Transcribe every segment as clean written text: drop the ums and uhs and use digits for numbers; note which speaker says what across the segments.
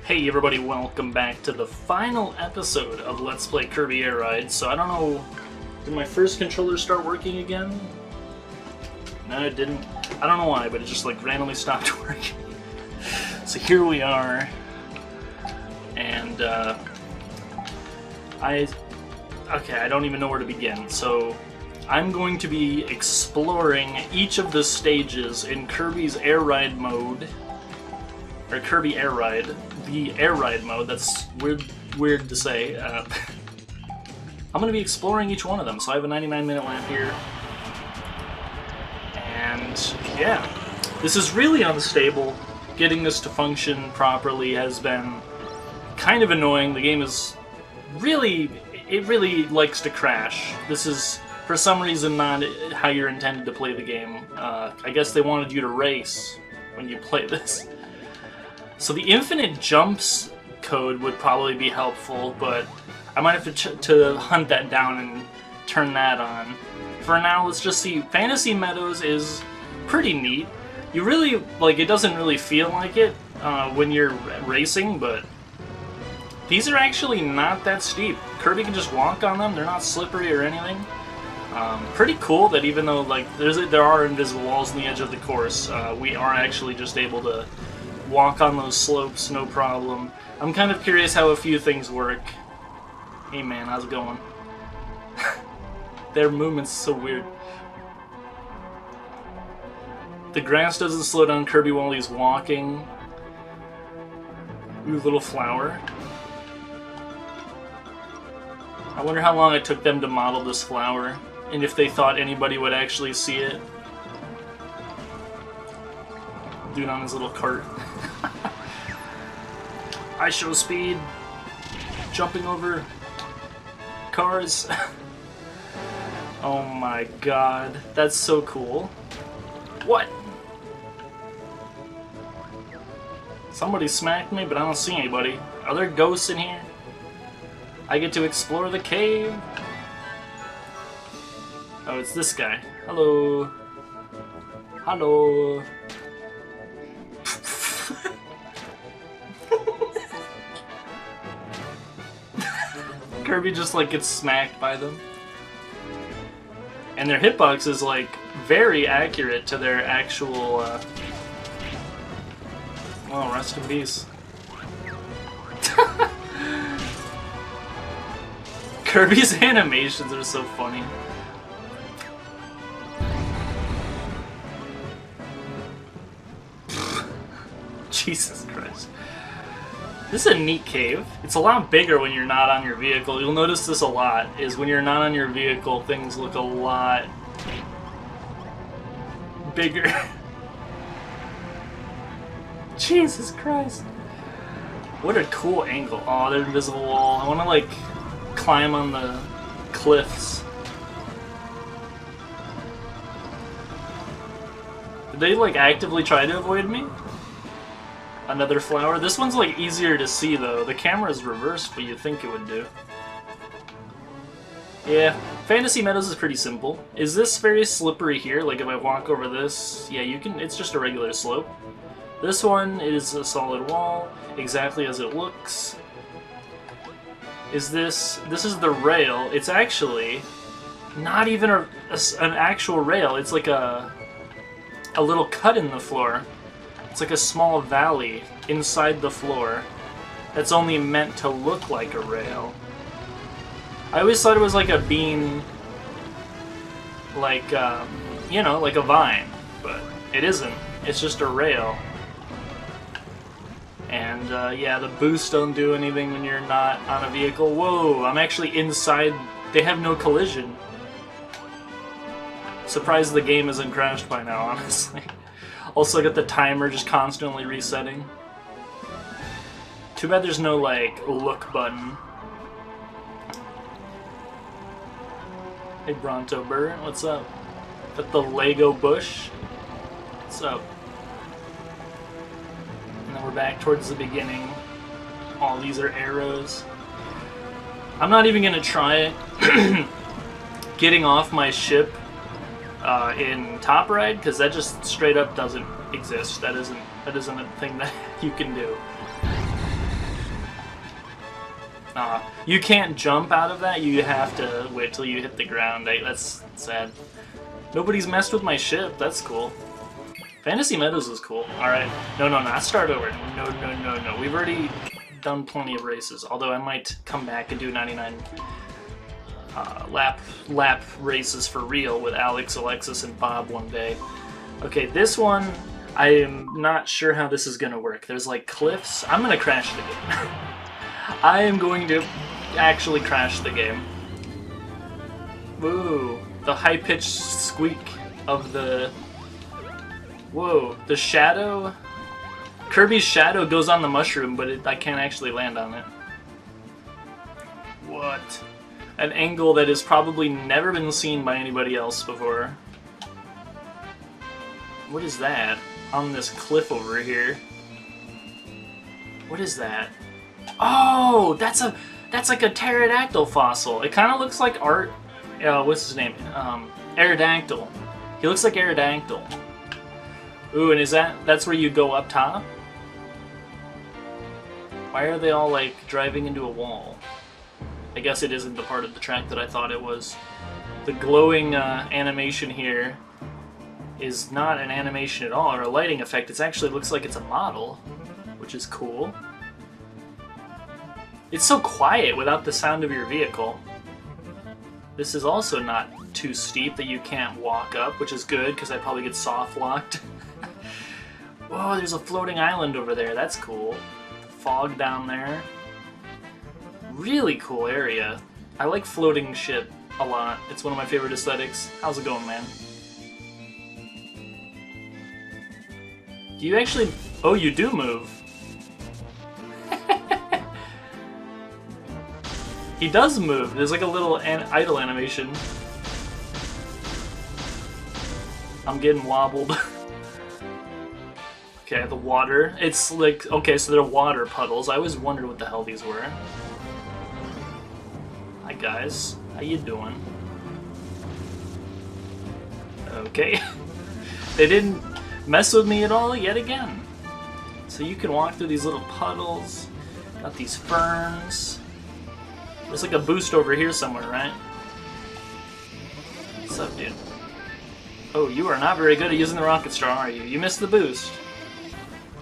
Speaker 1: Hey everybody, welcome back to the final episode of Let's Play Kirby Air Ride. So I don't know, did my first controller start working again? No, it didn't. I don't know why, but it just like randomly stopped working. So here we are, and I don't even know where to begin. So I'm going to be exploring each of the stages in Kirby's Air Ride mode, or Kirby Air Ride, the Air Ride mode. That's weird to say. I'm going to be exploring each one of them. So I have a 99-minute lap here. And yeah, this is really unstable. Getting this to function properly has been kind of annoying. The game is really likes to crash. This is, for some reason, not how you're intended to play the game. I guess they wanted you to race when you play this. So the infinite jumps code would probably be helpful, but I might have to hunt that down and turn that on. For now, let's just see. Fantasy Meadows is pretty neat. You really, like, it doesn't really feel like it when you're racing, but these are actually not that steep. Kirby can just walk on them. They're not slippery or anything. Pretty cool that even though, like, there are invisible walls on the edge of the course, we are actually just able to walk on those slopes, no problem. I'm kind of curious how a few things work. Hey man, how's it going? Their movement's so weird. The grass doesn't slow down Kirby while he's walking. Ooh, little flower. I wonder how long it took them to model this flower, and if they thought anybody would actually see it. Dude on his little cart. I show speed. Jumping over cars. Oh my god. That's so cool. What? Somebody smacked me, but I don't see anybody. Are there ghosts in here? I get to explore the cave. Oh, it's this guy. Hello. Hello. Kirby just like gets smacked by them. And their hitbox is like very accurate to their actual well, rest in peace. Kirby's animations are so funny. Jesus Christ. This is a neat cave. It's a lot bigger when you're not on your vehicle. You'll notice this a lot, is when you're not on your vehicle, things look a lot bigger. Jesus Christ. What a cool angle. Oh, there's an invisible wall. I want to, like, climb on the cliffs. Did they, like, actively try to avoid me? Another flower. This one's like easier to see though. The camera's reversed, but you'd think it would do. Yeah, Fantasy Meadows is pretty simple. Is this very slippery here? Like if I walk over this, yeah, you can. It's just a regular slope. This one is a solid wall, exactly as it looks. Is this? This is the rail. It's actually not even an actual rail. It's like a little cut in the floor. It's like a small valley inside the floor that's only meant to look like a rail. I always thought it was like a bean, like, you know, like a vine, but it isn't. It's just a rail. And, yeah, the boosts don't do anything when you're not on a vehicle. Whoa, I'm actually inside. They have no collision. Surprised the game isn't crashed by now, honestly. Also got the timer just constantly resetting. Too bad there's no, like, look button. Hey Bronto Bird, what's up? Got the Lego bush. What's up? And then we're back towards the beginning. All these are arrows. I'm not even gonna try it. Getting off my ship in Top Ride, because that just straight up doesn't exist. That isn't a thing that you can do. You can't jump out of that. You have to wait till you hit the ground. That's sad. Nobody's messed with my ship. That's cool. Fantasy Meadows is cool. Alright. No, not start over. No. We've already done plenty of races. Although I might come back and do 99 lap races for real with Alex, Alexis, and Bob one day. Okay, this one, I am not sure how this is going to work. There's like cliffs. I'm going to crash the game. I am going to actually crash the game. Woo. The high-pitched squeak of the... Whoa. The shadow... Kirby's shadow goes on the mushroom, but I can't actually land on it. What? An angle that has probably never been seen by anybody else before. What is that? On this cliff over here. What is that? Oh, that's like a pterodactyl fossil. It kind of looks like Art. What's his name? Aerodactyl. He looks like Aerodactyl. Ooh, and that's where you go up top? Why are they all like driving into a wall? I guess it isn't the part of the track that I thought it was. The glowing animation here is not an animation at all, or a lighting effect. It actually looks like it's a model, which is cool. It's so quiet without the sound of your vehicle. This is also not too steep that you can't walk up, which is good, because I probably get soft-locked. Whoa, there's a floating island over there. That's cool. Fog down there. Really cool area. I like floating shit a lot. It's one of my favorite aesthetics. How's it going, man? Do you actually... Oh, you do move. He does move. There's like a little idle animation. I'm getting wobbled. Okay, the water. It's like... Okay, so they're water puddles. I always wondered what the hell these were. Hi, guys. How you doing? Okay. They didn't mess with me at all yet again. So you can walk through these little puddles. Got these ferns. There's like a boost over here somewhere, right? What's up, dude? Oh, you are not very good at using the rocket straw, are you? You missed the boost.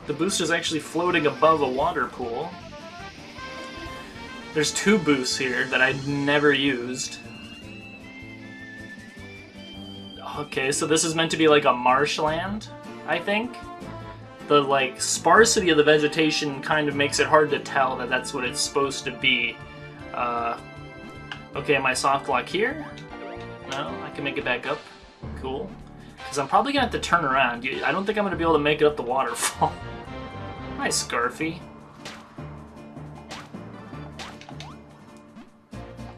Speaker 1: The boost is actually floating above a water pool. There's two boosts here that I'd never used. Okay, so this is meant to be like a marshland, I think. The like sparsity of the vegetation kind of makes it hard to tell that that's what it's supposed to be. Okay, am I soft lock here? No, I can make it back up. Cool. Because I'm probably going to have to turn around. I don't think I'm going to be able to make it up the waterfall. Hi, Scarfy.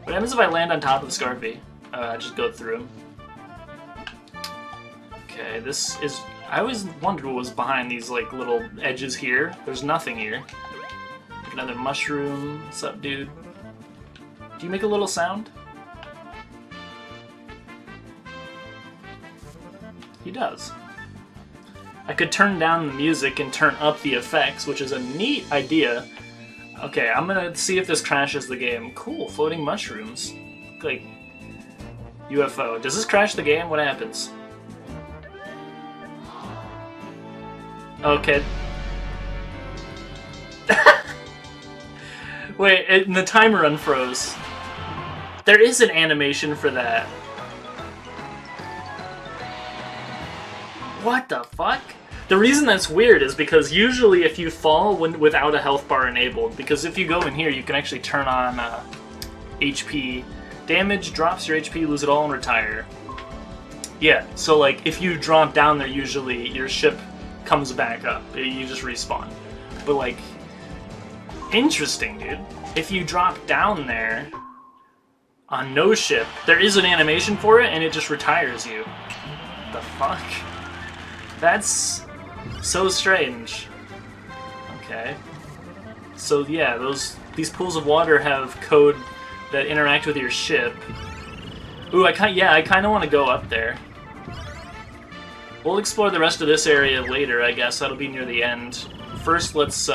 Speaker 1: What happens if I land on top of the Scarfy? Just go through him. Okay, this is... I always wondered what was behind these like little edges here. There's nothing here. Another mushroom. What's up, dude? Do you make a little sound? He does. I could turn down the music and turn up the effects, which is a neat idea. Okay, I'm gonna see if this crashes the game. Cool, floating mushrooms. Like, UFO. Does this crash the game? What happens? Okay. Wait, and the timer unfroze. There is an animation for that. What the fuck? The reason that's weird is because usually if you fall without a health bar enabled, because if you go in here you can actually turn on HP. Damage, drops your HP, lose it all, and retire. Yeah, so like if you drop down there usually your ship comes back up. You just respawn. But like, interesting, dude. If you drop down there on no ship, there is an animation for it and it just retires you. What the fuck? That's so strange. Okay. So yeah, these pools of water have code that interact with your ship. Ooh, I kind of want to go up there. We'll explore the rest of this area later, I guess. That'll be near the end. First, let's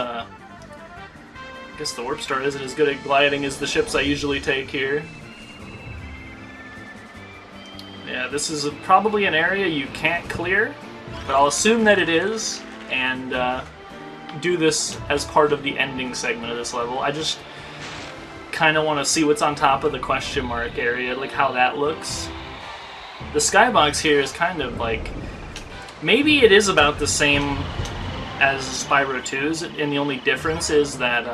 Speaker 1: I guess the Warp Star isn't as good at gliding as the ships I usually take here. Yeah, this is probably an area you can't clear, but I'll assume that it is, and do this as part of the ending segment of this level. I just kind of want to see what's on top of the question mark area, like how that looks. The skybox here is kind of like... Maybe it is about the same as Spyro 2's, and the only difference is that...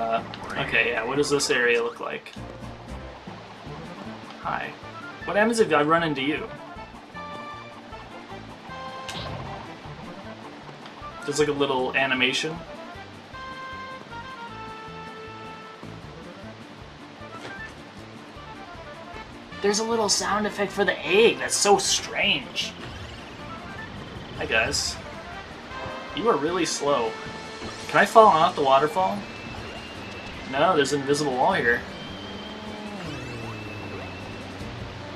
Speaker 1: okay, yeah, what does this area look like? Hi. What happens if I run into you? There's like a little animation. There's a little sound effect for the egg. That's so strange. Hi guys. You are really slow. Can I fall off the waterfall? No, there's an invisible wall here.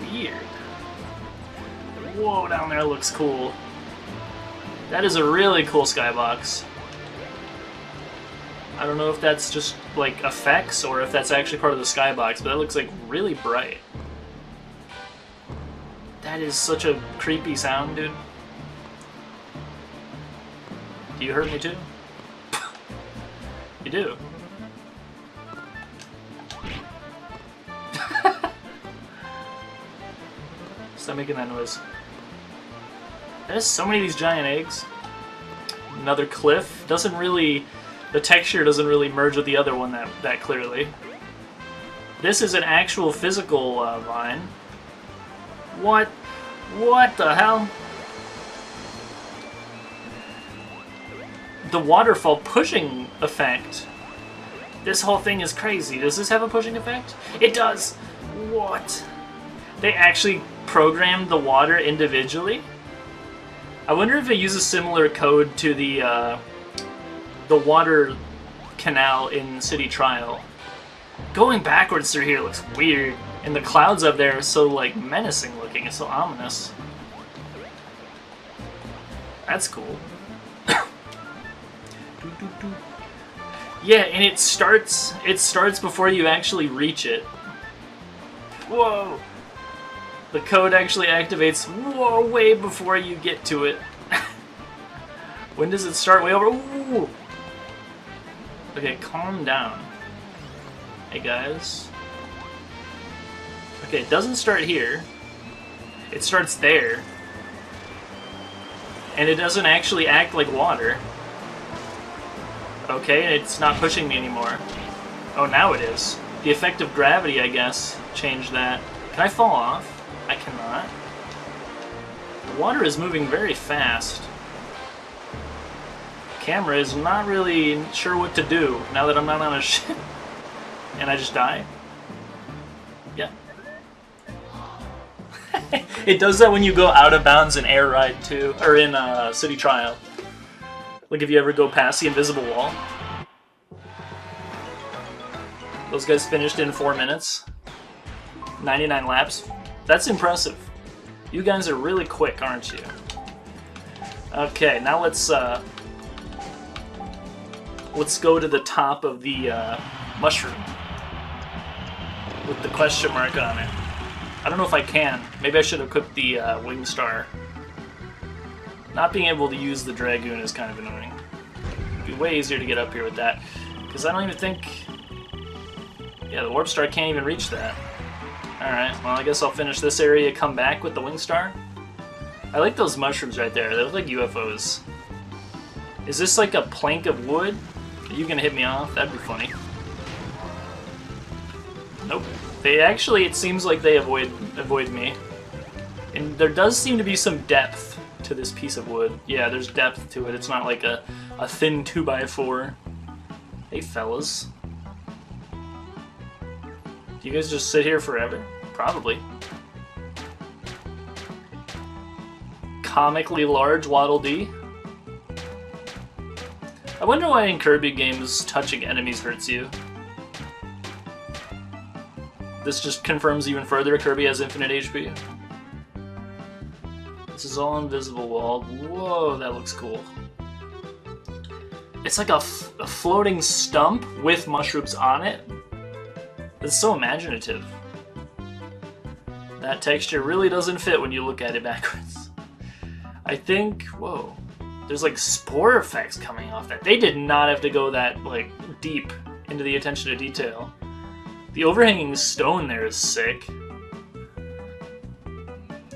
Speaker 1: Weird. Whoa, down there looks cool. That is a really cool skybox. I don't know if that's just like effects or if that's actually part of the skybox, but that looks like really bright. That is such a creepy sound, dude. Do you hurt me too? You do. Stop making that noise. There's so many of these giant eggs. Another cliff. Doesn't really... The texture doesn't really merge with the other one that clearly. This is an actual physical vine. What? What the hell? The waterfall pushing effect. This whole thing is crazy. Does this have a pushing effect? It does! What? They actually programmed the water individually? I wonder if it uses similar code to the water canal in City Trial. Going backwards through here looks weird, and the clouds up there are so like menacing looking. It's so ominous. That's cool. Yeah, and it starts before you actually reach it. Whoa! The code actually activates way before you get to it. When does it start? Way over. Ooh. Okay, calm down. Hey guys. Okay, it doesn't start here. It starts there. And it doesn't actually act like water. Okay, and it's not pushing me anymore. Oh, now it is. The effect of gravity, I guess, changed that. Can I fall off? I cannot. The water is moving very fast. The camera is not really sure what to do now that I'm not on a ship. And I just die? Yeah. It does that when you go out of bounds in Air Ride too, or in City Trial. Like if you ever go past the invisible wall. Those guys finished in 4 minutes. 99 laps. That's impressive. You guys are really quick, aren't you? Okay, now let's go to the top of the mushroom with the question mark on it. I don't know if I can. Maybe I should have equipped the wing star. Not being able to use the Dragoon is kind of annoying. It'd be way easier to get up here with that, because I don't even think... Yeah, the Warp Star can't even reach that. Alright, well I guess I'll finish this area, come back with the wing star. I like those mushrooms right there. They look like UFOs. Is this like a plank of wood? Are you gonna hit me off? That'd be funny. Nope. They actually, it seems like they avoid me. And there does seem to be some depth to this piece of wood. Yeah, there's depth to it. It's not like a thin 2x4. Hey, fellas. Do you guys just sit here forever? Probably. Comically large Waddle Dee. I wonder why in Kirby games touching enemies hurts you. This just confirms even further Kirby has infinite HP. This is all invisible wall. Whoa, that looks cool. It's like a floating stump with mushrooms on it. It's so imaginative. That texture really doesn't fit when you look at it backwards. I think, whoa, there's like spore effects coming off that. They did not have to go that like deep into the attention to detail. The overhanging stone there is sick.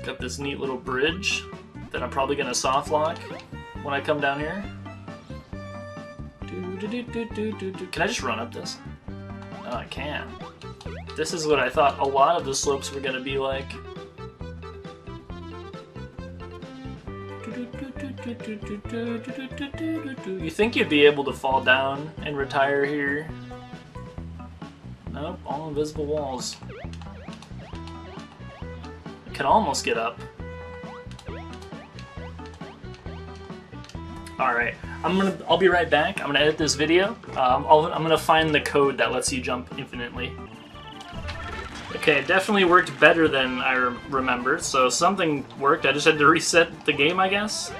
Speaker 1: Got this neat little bridge that I'm probably gonna soft lock when I come down here. Can I just run up this? Oh, I can. This is what I thought a lot of the slopes were gonna be like. You think you'd be able to fall down and retire here? Nope, all invisible walls. Can almost get up. Alright, I'll be right back. I'm gonna edit this video. I'm gonna find the code that lets you jump infinitely. Okay, it definitely worked better than I remembered, so something worked. I just had to reset the game, I guess?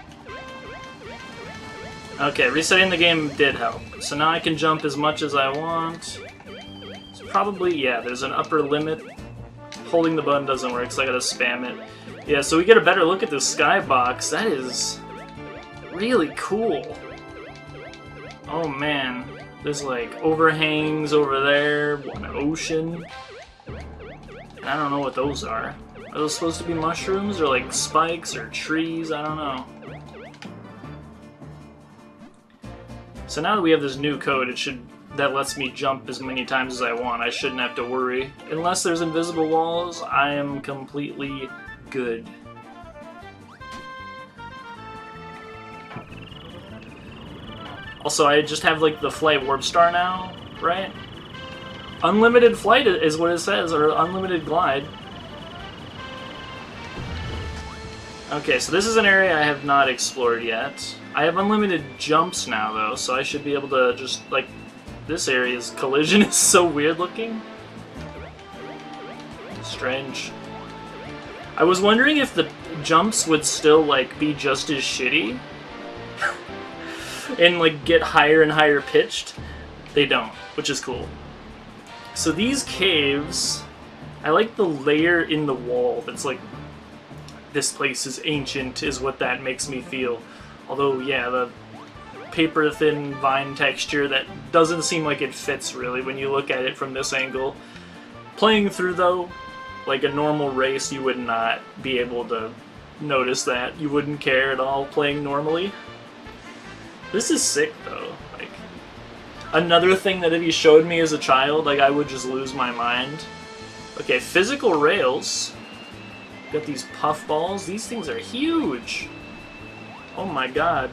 Speaker 1: Okay, resetting the game did help. So now I can jump as much as I want. So probably, yeah, there's an upper limit. Holding the button doesn't work, so I gotta spam it. Yeah, so we get a better look at the skybox. That is really cool. Oh man, there's like overhangs over there, an ocean. I don't know what those are. Are those supposed to be mushrooms or like spikes or trees? I don't know. So now that we have this new code, that lets me jump as many times as I want. I shouldn't have to worry. Unless there's invisible walls, I am completely good. Also, I just have like the flight warp star now, right? Unlimited flight is what it says, or unlimited glide. Okay, so this is an area I have not explored yet. I have unlimited jumps now, though, so I should be able to just, like, this area's collision is so weird looking. Strange. I was wondering if the jumps would still, like, be just as shitty. And, like, get higher and higher pitched. They don't, which is cool. So these caves, I like the layer in the wall that's like, this place is ancient, is what that makes me feel. Although, yeah, the paper-thin vine texture, that doesn't seem like it fits, really, when you look at it from this angle. Playing through, though, like a normal race, you would not be able to notice that. You wouldn't care at all playing normally. This is sick, though. Like, another thing that if you showed me as a child, like, I would just lose my mind. Okay, physical rails. Got these puff balls. These things are huge. Oh my god.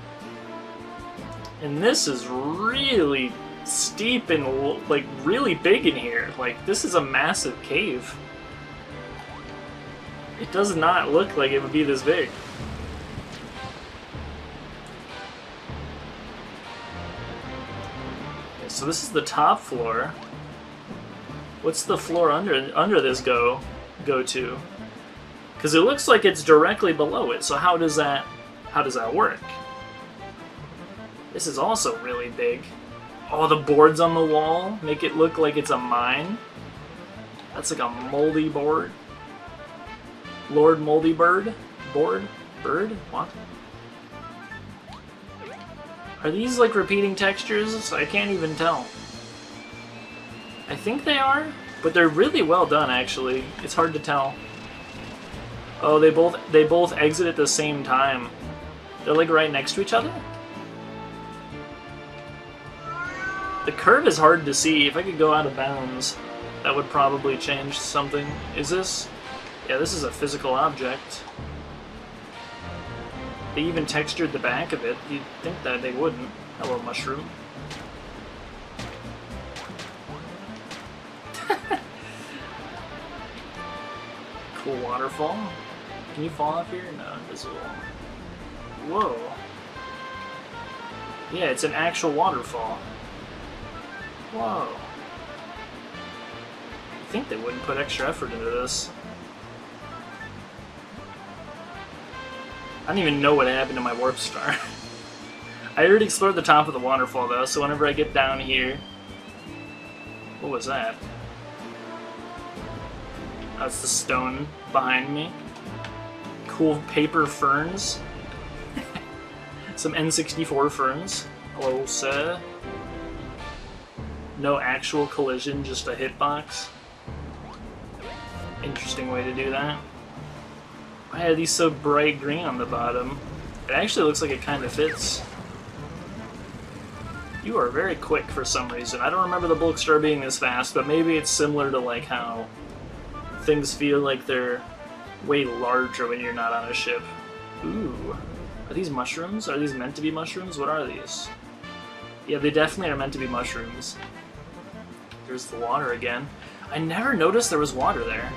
Speaker 1: And this is really steep and, like, really big in here. Like, this is a massive cave. It does not look like it would be this big. Okay, so this is the top floor. What's the floor under this go to? Because it looks like it's directly below it. So how does that work? This is also really big. Oh, the boards on the wall make it look like it's a mine. That's like a moldy board. Lord Moldy Bird? Board? Bird? What? Are these like repeating textures? I can't even tell. I think they are, but they're really well done actually. It's hard to tell. Oh, they both exit at the same time. They're like right next to each other? The curve is hard to see. If I could go out of bounds, that would probably change something. Is this? Yeah, this is a physical object. They even textured the back of it. You'd think that they wouldn't. Hello, mushroom. Cool waterfall. Can you fall off here? No, invisible. Whoa. Yeah, it's an actual waterfall. Whoa. I think they wouldn't put extra effort into this. I don't even know what happened to my warp star. I already explored the top of the waterfall though, so whenever I get down here... What was that? That's the stone behind me. Cool paper ferns. Some N64 ferns. Hello, sir. No actual collision, just a hitbox. Interesting way to do that. Why are these so bright green on the bottom? It actually looks like it kind of fits. You are very quick for some reason. I don't remember the bulk star being this fast, but maybe it's similar to like how things feel like they're way larger when you're not on a ship. Ooh. Are these mushrooms? Are these meant to be mushrooms? What are these? Yeah, they definitely are meant to be mushrooms. There's the water again. I never noticed there was water there.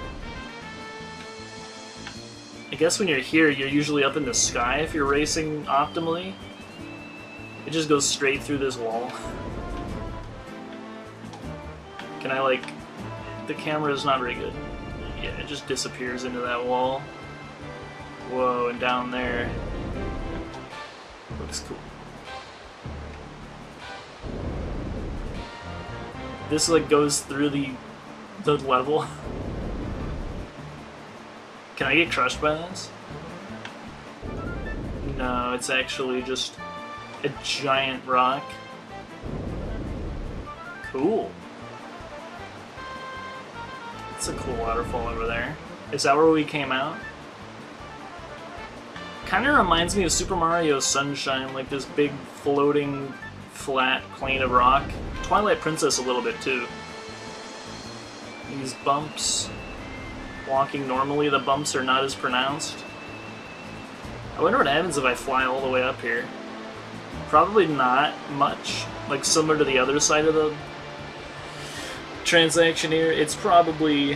Speaker 1: I guess when you're here, you're usually up in the sky if you're racing optimally. It just goes straight through this wall. Can I, like... The camera is not very good. Yeah, it just disappears into that wall. Whoa, and down there... Looks cool. This, like, goes through the level. Can I get crushed by this? No, it's actually just a giant rock. Cool. It's a cool waterfall over there. Is that where we came out? Kinda reminds me of Super Mario Sunshine, like this big floating flat plane of rock. Twilight Princess a little bit too. These bumps. Walking normally, the bumps are not as pronounced. I wonder what happens if I fly all the way up here. Probably not much. Like similar to the other side of the transaction here. It's probably...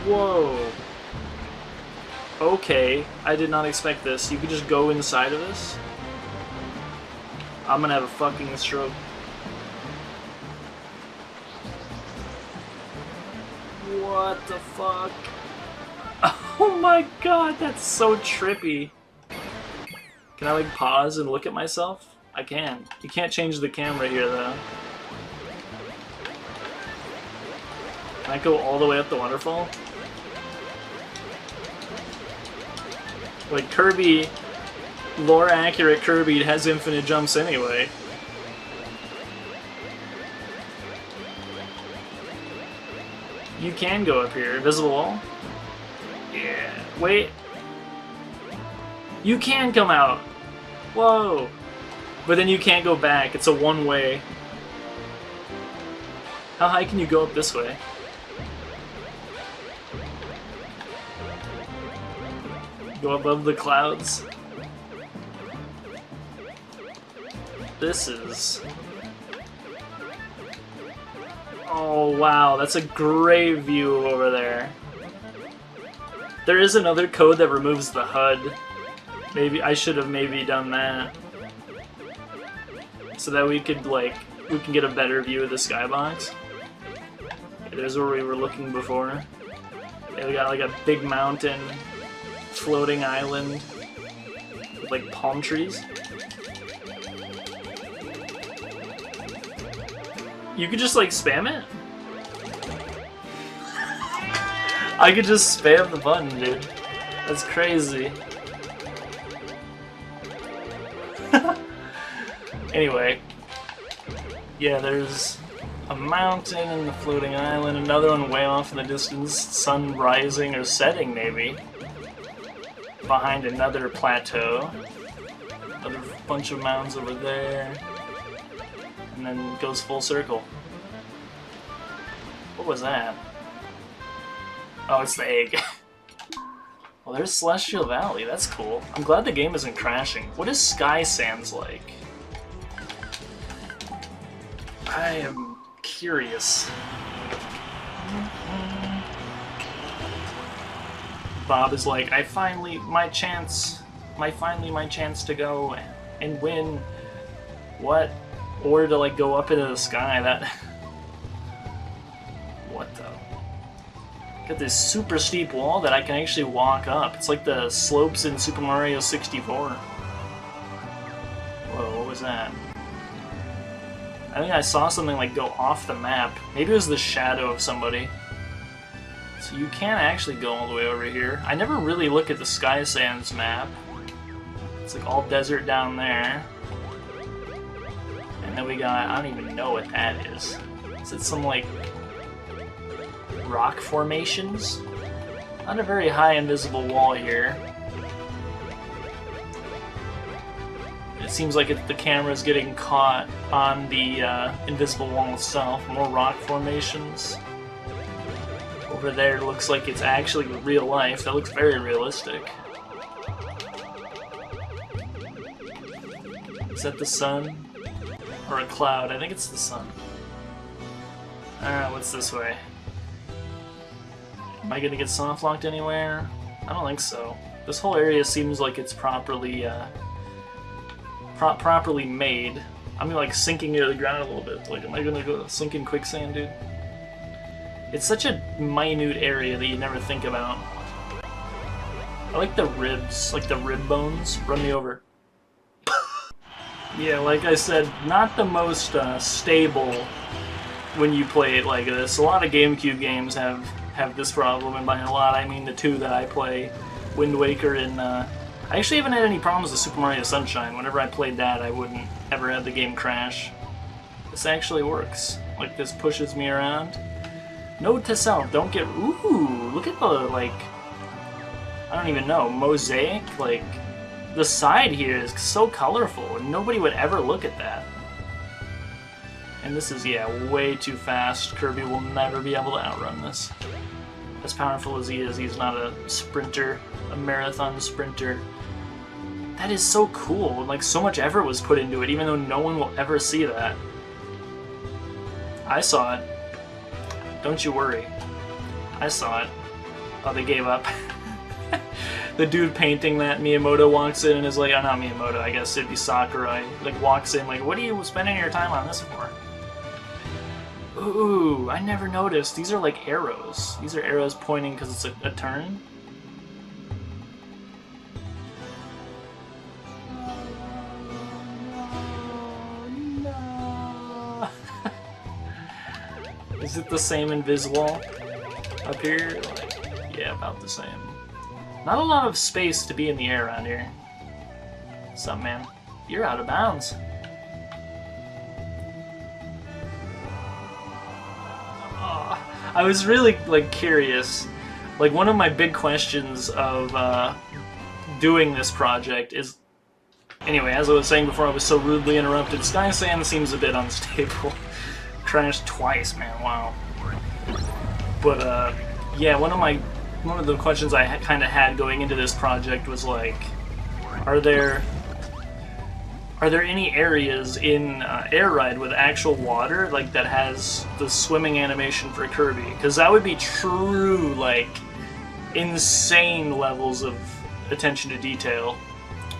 Speaker 1: Whoa. Okay, I did not expect this. You could just go inside of this? I'm gonna have a fucking stroke. What the fuck? Oh my god, that's so trippy. Can I like pause and look at myself? I can. You can't change the camera here though. Can I go all the way up the waterfall? Like Kirby, lore accurate Kirby has infinite jumps anyway. You can go up here. Invisible wall? Yeah. Wait. You can come out. Whoa. But then you can't go back. It's a one-way. How high can you go up this way? Go above the clouds. This is... Oh wow, that's a great view over there. There is another code that removes the HUD. Maybe I should have maybe done that. So that we could like, we can get a better view of the skybox. Okay, there's where we were looking before. Yeah, we got like a big mountain, floating island with like palm trees. You could just like spam it? I could just spam the button, dude. That's crazy. Anyway. Yeah, there's a mountain and the floating island, another one way off in the distance, sun rising or setting maybe. Behind another plateau. Another bunch of mountains over there. And then it goes full circle. What was that? Oh, it's the egg. Well, there's Celestial Valley. That's cool. I'm glad the game isn't crashing. What is Sky Sands like? I am curious. Bob is like, finally my chance to go and win. What? Or to like go up into the sky, that... What the... Got this super steep wall that I can actually walk up. It's like the slopes in Super Mario 64. was that? I think I saw something like go off the map. Maybe it was the shadow of somebody. So you can't actually go all the way over here. I never really look at the Sky Sands map. It's like all desert down there. And then we got, I don't even know what that is. Is it some like rock formations? Not a very high invisible wall here. It seems like the camera's getting caught on the invisible wall itself. More rock formations. Over there it looks like it's actually real life. That looks very realistic. Is that the sun? Or a cloud? I think it's the sun. What's this way? Am I gonna get soft locked anywhere? I don't think so. This whole area seems like it's properly properly made. I'm like sinking into the ground a little bit. Like, am I gonna go sink in quicksand, dude? It's such a minute area that you never think about. I like the ribs, like the rib bones. Run me over. Yeah, like I said, not the most stable when you play it like this. A lot of GameCube games have this problem, and by a lot I mean the two that I play, Wind Waker and I actually haven't had any problems with Super Mario Sunshine. Whenever I played that, I wouldn't ever have the game crash. This actually works. Like, this pushes me around. Note to self, don't get... Ooh, look at the, like... I don't even know, mosaic? Like, the side here is so colorful, and nobody would ever look at that. And this is, yeah, way too fast. Kirby will never be able to outrun this. As powerful as he is, he's not a sprinter, a marathon sprinter. That is so cool. Like, so much effort was put into it, even though no one will ever see that. I saw it. Don't you worry. I saw it. Oh, they gave up. The dude painting that, Miyamoto, walks in and is like, oh, not Miyamoto, I guess it'd be Sakurai. Like, walks in like, what are you spending your time on this for? Ooh, I never noticed. These are like arrows. These are arrows pointing because it's a turn. No. Is it the same in Viswall up here? Like, yeah, about the same. Not a lot of space to be in the air around here. What's up, man? You're out of bounds. I was really, like, curious. Like, one of my big questions of doing this project is... Anyway, as I was saying before, I was so rudely interrupted. Sky Sand seems a bit unstable. Crashed twice, man, wow. But, yeah, one of the questions I kind of had going into this project was, like, are there any areas in Air Ride with actual water, like, that has the swimming animation for Kirby? Because that would be true, like, insane levels of attention to detail.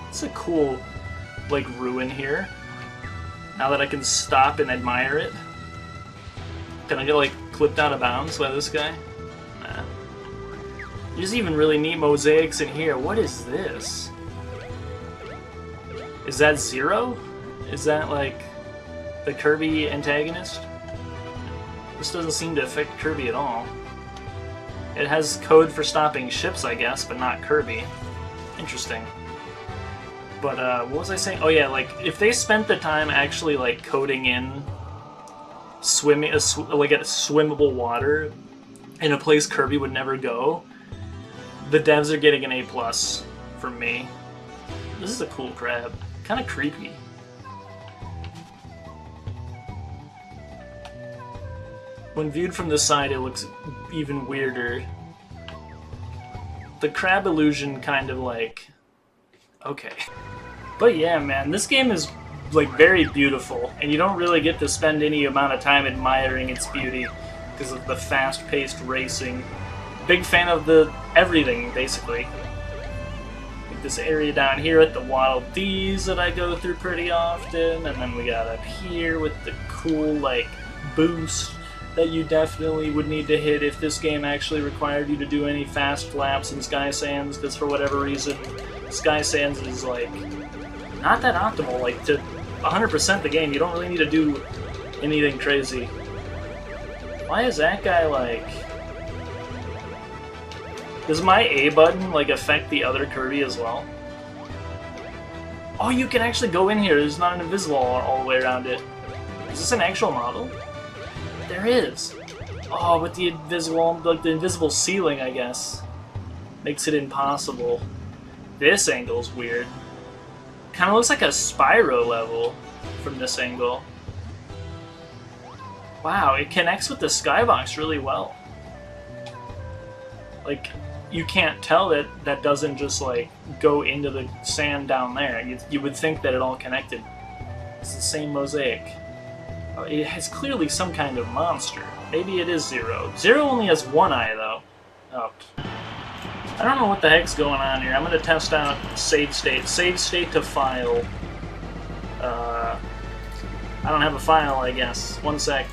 Speaker 1: It's a cool, like, ruin here. Now that I can stop and admire it. Can I get, like, clipped out of bounds by this guy? Nah. There's even really neat mosaics in here. What is this? Is that Zero? Is that, like, the Kirby antagonist? This doesn't seem to affect Kirby at all. It has code for stopping ships, I guess, but not Kirby. Interesting. But, what was I saying? Oh yeah, like, if they spent the time actually, like, coding in swimming, like, at swimmable water in a place Kirby would never go, the devs are getting an A+ from me. This is a cool crab. Kind of creepy. When viewed from the side, it looks even weirder. The crab illusion kind of like... Okay. But yeah, man, this game is like very beautiful, and you don't really get to spend any amount of time admiring its beauty because of the fast-paced racing. Big fan of the everything, basically. This area down here at the Waddle Dees that I go through pretty often, and then we got up here with the cool, like, boost that you definitely would need to hit if this game actually required you to do any fast laps in Sky Sands, because for whatever reason, Sky Sands is, like, not that optimal. Like, to 100% the game. You don't really need to do anything crazy. Why is that guy like... Does my A button like affect the other Kirby as well? Oh, you can actually go in here. There's not an invisible all the way around it. Is this an actual model? There is. Oh, but the invisible, like the invisible ceiling, I guess, makes it impossible. This angle's weird. Kind of looks like a Spyro level from this angle. Wow, it connects with the skybox really well. Like, you can't tell that that doesn't just like go into the sand down there. You would think that it all connected. It's the same mosaic. It has clearly some kind of monster. Maybe it is Zero. Zero only has one eye though. Oh. I don't know what the heck's going on here. I'm gonna test out save state. Save state to file. I don't have a file, I guess. One sec.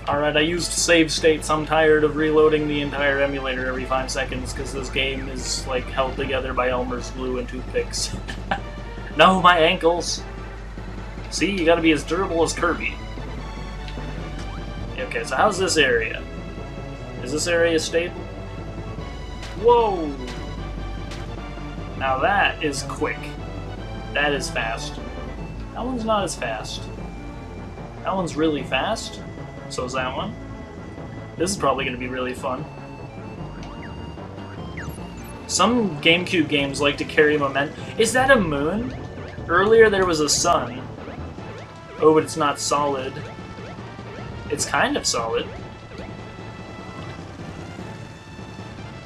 Speaker 1: Alright, I used save states. I'm tired of reloading the entire emulator every 5 seconds because this game is like held together by Elmer's glue and toothpicks. No, my ankles! See, you gotta be as durable as Kirby. Okay, so how's this area? Is this area stable? Whoa! Now that is quick. That is fast. That one's not as fast. That one's really fast. So is that one. This is probably going to be really fun. Some GameCube games like to carry momentum. Is that a moon? Earlier there was a sun. Oh, but it's not solid. It's kind of solid.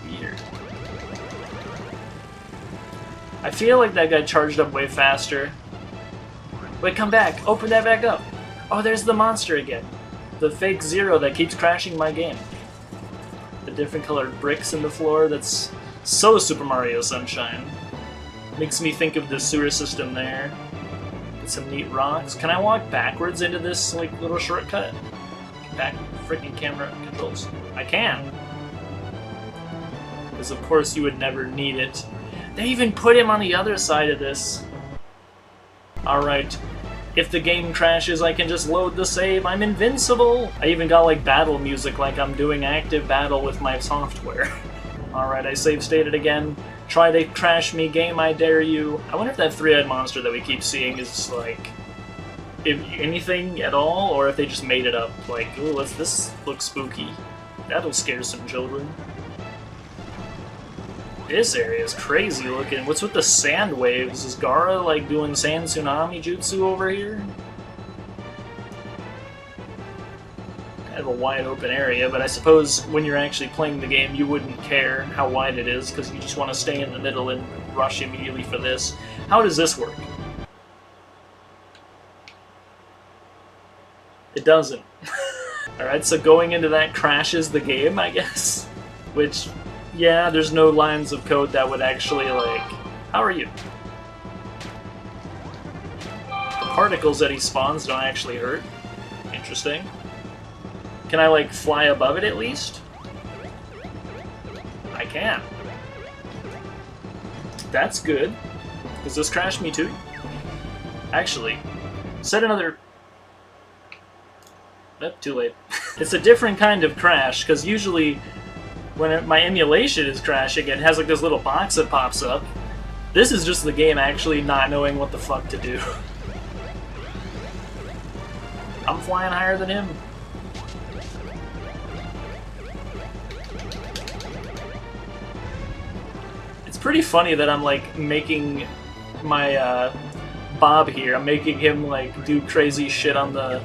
Speaker 1: Weird. I feel like that guy charged up way faster. Wait, come back. Open that back up. Oh, there's the monster again. The fake Zero that keeps crashing my game. The different colored bricks in the floor, that's so Super Mario Sunshine. Makes me think of the sewer system there. Get some neat rocks. Can I walk backwards into this like little shortcut? Back freaking camera controls. I can. Because of course you would never need it. They even put him on the other side of this. Alright. If the game crashes, I can just load the save. I'm invincible! I even got like battle music like I'm doing active battle with my software. Alright, I save stated again. Try to crash me, game, I dare you. I wonder if that three-eyed monster that we keep seeing is like... if anything at all, or if they just made it up. Like, ooh, this looks spooky. That'll scare some children. This area is crazy looking. What's with the sand waves? Is Gara like doing sand tsunami jutsu over here? Kind of a wide open area, but I suppose when you're actually playing the game you wouldn't care how wide it is because you just want to stay in the middle and rush immediately for this. How does this work? It doesn't. Alright, so going into that crashes the game, I guess? Which... yeah, there's no lines of code that would actually, like... How are you? The particles that he spawns don't actually hurt. Interesting. Can I, like, fly above it at least? I can. That's good. Does this crash me too? Actually, set another... Nope, too late. It's a different kind of crash, because usually... when my emulation is crashing, it has like this little box that pops up. This is just the game actually not knowing what the fuck to do. I'm flying higher than him. It's pretty funny that I'm like making my Bob here, I'm making him like do crazy shit on the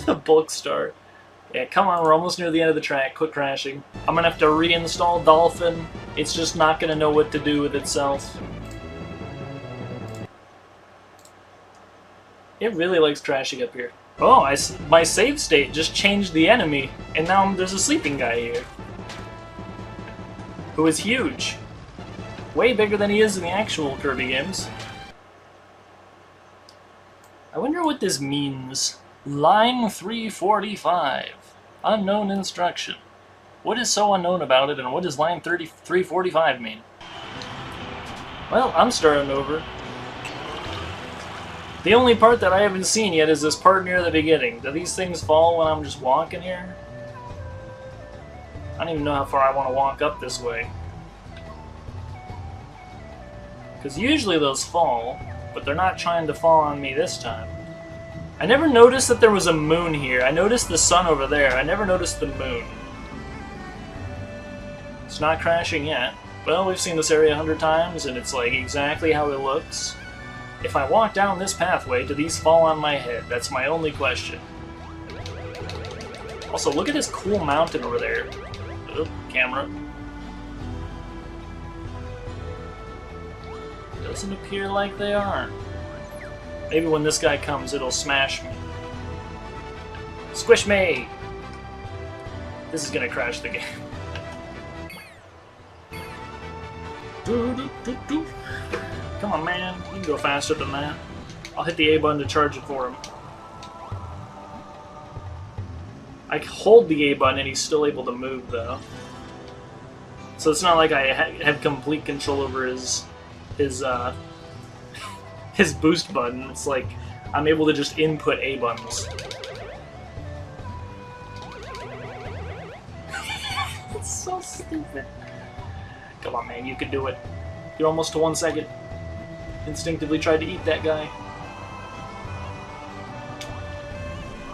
Speaker 1: the bulk star. Yeah, come on, we're almost near the end of the track. Quit crashing. I'm gonna have to reinstall Dolphin. It's just not gonna know what to do with itself. It really likes crashing up here. Oh, my save state just changed the enemy, and now there's a sleeping guy here. Who is huge. Way bigger than he is in the actual Kirby games. I wonder what this means. Line 345. Unknown instruction. What is so unknown about it, and what does line 3345 mean? Well, I'm starting over. The only part that I haven't seen yet is this part near the beginning. Do these things fall when I'm just walking here? I don't even know how far I want to walk up this way. Because usually those fall, but they're not trying to fall on me this time. I never noticed that there was a moon here. I noticed the sun over there. I never noticed the moon. It's not crashing yet. Well, we've seen this area 100 times, and it's like exactly how it looks. If I walk down this pathway, do these fall on my head? That's my only question. Also, look at this cool mountain over there. Oh, camera. Doesn't appear like they are. Maybe when this guy comes, it'll smash me. Squish me! This is gonna crash the game. Come on, man. You can go faster than that. I'll hit the A button to charge it for him. I hold the A button and he's still able to move, though. So it's not like I have complete control over his boost button. It's like I'm able to just input A buttons. It's so stupid. Come on, man, you can do it. You're almost to 1 second. Instinctively tried to eat that guy.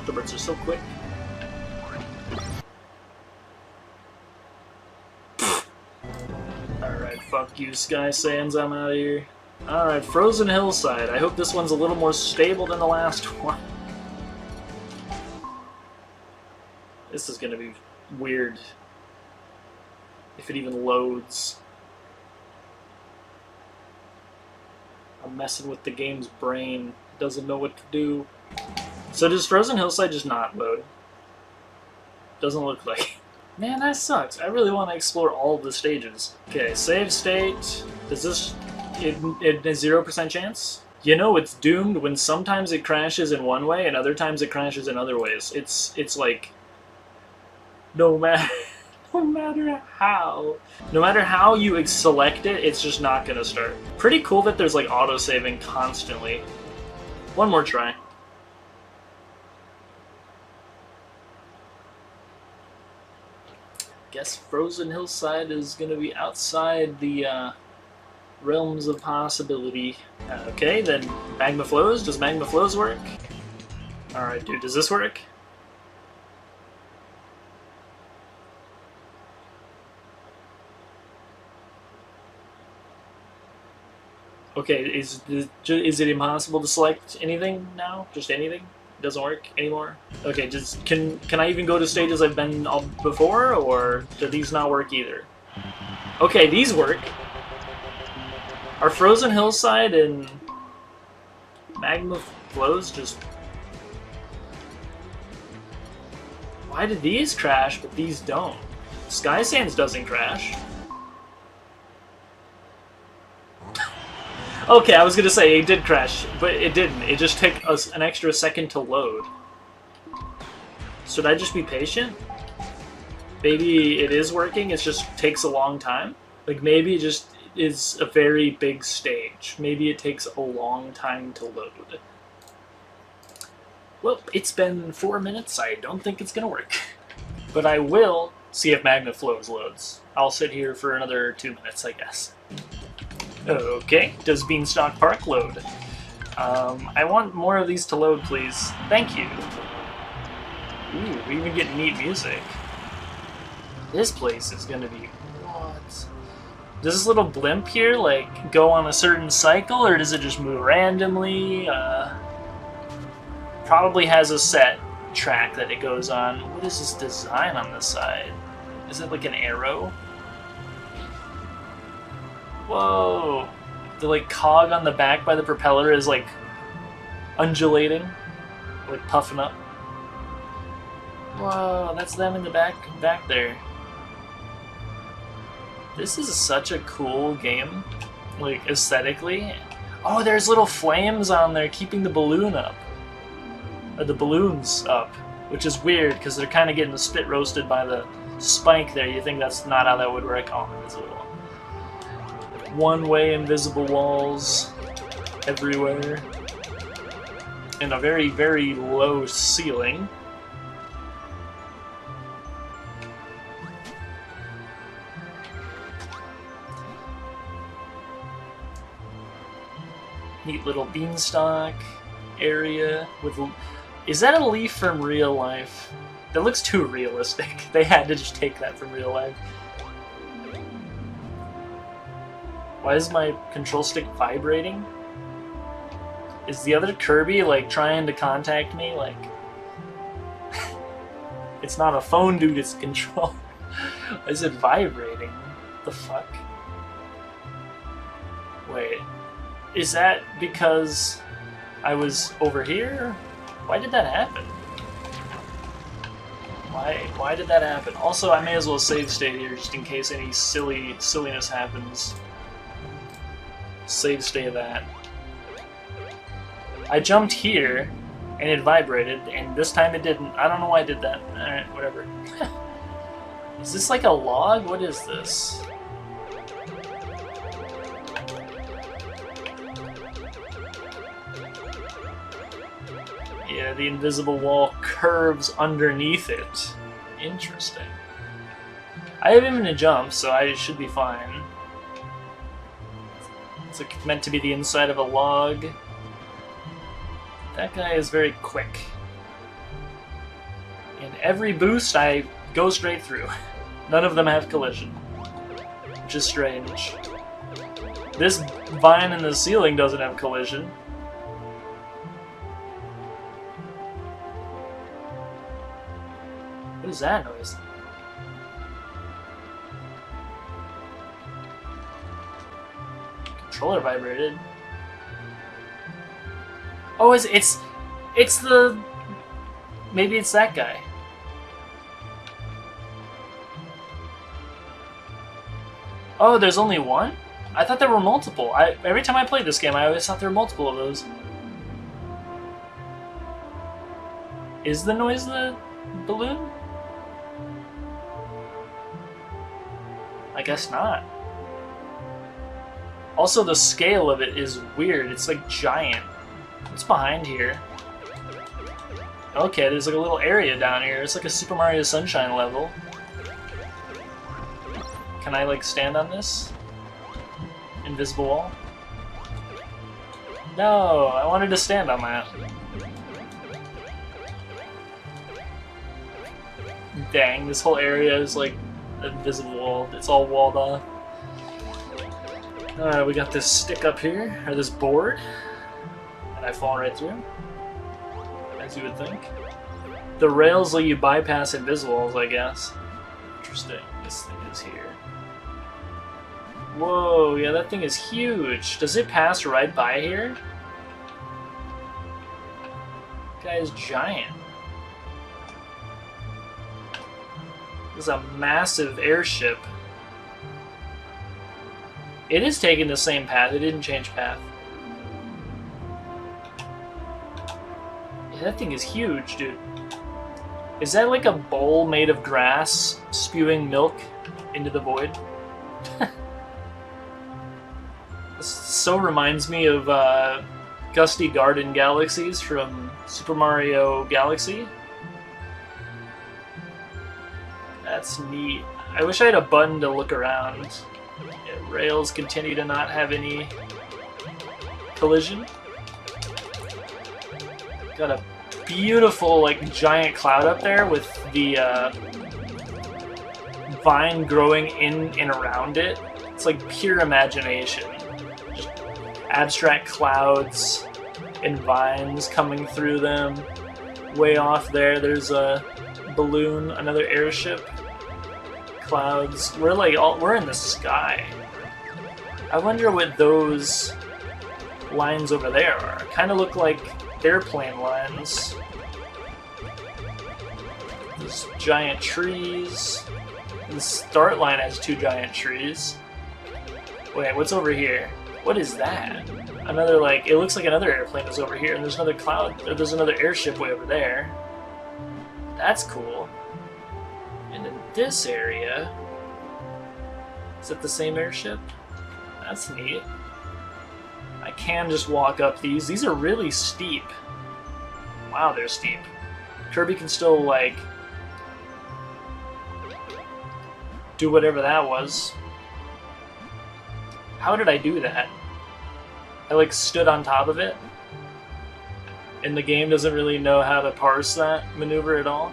Speaker 1: The birds are so quick. Alright, fuck you, Sky Sands, I'm out of here. Alright, Frozen Hillside. I hope this one's a little more stable than the last one. This is gonna be weird. If it even loads. I'm messing with the game's brain. It doesn't know what to do. So does Frozen Hillside just not load? Doesn't look like. Man, that sucks. I really want to explore all of the stages. Okay, save state. Does this... It has 0% chance? You know it's doomed when sometimes it crashes in one way and other times it crashes in other ways. It's like... No matter how you select it, it's just not gonna start. Pretty cool that there's like auto-saving constantly. One more try. Guess Frozen Hillside is gonna be outside the realms of possibility. Okay, then Magma Flows. Does Magma Flows work? Alright, dude, does this work? Okay, is it impossible to select anything now? Just anything? It doesn't work anymore? Okay, just can I even go to stages I've been on before, or do these not work either? Okay, these work. Are Frozen Hillside and Magma Flows just... Why did these crash, but these don't? Sky Sands doesn't crash. Okay, I was gonna say it did crash, but it didn't. It just took us an extra second to load. Should I just be patient? Maybe it is working, it just takes a long time? Like, maybe it just is a very big stage. Maybe it takes a long time to load. Well, it's been 4 minutes. I don't think it's gonna work. But I will see if Magma Flows loads. I'll sit here for another 2 minutes, I guess. Okay, does Beanstalk Park load? I want more of these to load, please. Thank you. Ooh, we even get neat music. This place is gonna be... What? Does this little blimp here, like, go on a certain cycle, or does it just move randomly? Probably has a set track that it goes on. What is this design on this side? Is it like an arrow? Whoa! The like cog on the back by the propeller is like undulating, like puffing up. Whoa, that's them in the back there. This is such a cool game, like aesthetically. Oh, there's little flames on there keeping the balloon up, or the balloons up, which is weird because they're kind of getting spit roasted by the spike there, you think that's not how that would work. Oh, invisible. One-way invisible walls everywhere. And a very, very low ceiling. Neat little beanstalk area with... Is that a leaf from real life? That looks too realistic. They had to just take that from real life. Why is my control stick vibrating? Is the other Kirby, like, trying to contact me? Like... It's not a phone, dude, it's a controller. Why is it vibrating? What the fuck? Wait. Is that because I was over here? Why did that happen? Why did that happen? Also, I may as well save state here just in case any silliness happens. Save state that. I jumped here and it vibrated, and this time it didn't. I don't know why I did that. Alright, whatever. Is this like a log? What is this? Yeah, the invisible wall curves underneath it. Interesting. I have him in a jump, so I should be fine. It's like meant to be the inside of a log. That guy is very quick. In every boost, I go straight through. None of them have collision, which is strange. This vine in the ceiling doesn't have collision. What is that noise? Controller vibrated. Oh, it's the... Maybe it's that guy. Oh, there's only one? I thought there were multiple. Every time I played this game, I always thought there were multiple of those. Is the noise the balloon? I guess not. Also, the scale of it is weird. It's like giant. What's behind here? Okay, there's like a little area down here. It's like a Super Mario Sunshine level. Can I like stand on this? Invisible wall? No, I wanted to stand on that. Dang, this whole area is like invisible wall. It's all walled off. Alright, we got this stick up here, or this board. And I fall right through. As you would think. The rails let you bypass invisible walls, I guess. Interesting. This thing is here. Whoa, yeah, that thing is huge. Does it pass right by here? That guy is giant. This is a massive airship. It is taking the same path. It didn't change path. Yeah, that thing is huge, dude. Is that like a bowl made of grass spewing milk into the void? This so reminds me of Gusty Garden Galaxies from Super Mario Galaxy. That's neat. I wish I had a button to look around. Yeah, rails continue to not have any collision. Got a beautiful, like, giant cloud up there with the vine growing in and around it. It's like pure imagination. Just abstract clouds and vines coming through them. Way off there, there's a balloon, another airship. Clouds. We're like we're in the sky. I wonder what those lines over there are. Kind of look like airplane lines. There's giant trees. The start line has two giant trees. Wait, what's over here? What is that? Another, like, it looks like another airplane is over here, and there's another cloud, or there's another airship way over there. That's cool. And then this area... Is it the same airship? That's neat. I can just walk up these. These are really steep. Wow, they're steep. Kirby can still, like, do whatever that was. How did I do that? I, like, stood on top of it? And the game doesn't really know how to parse that maneuver at all?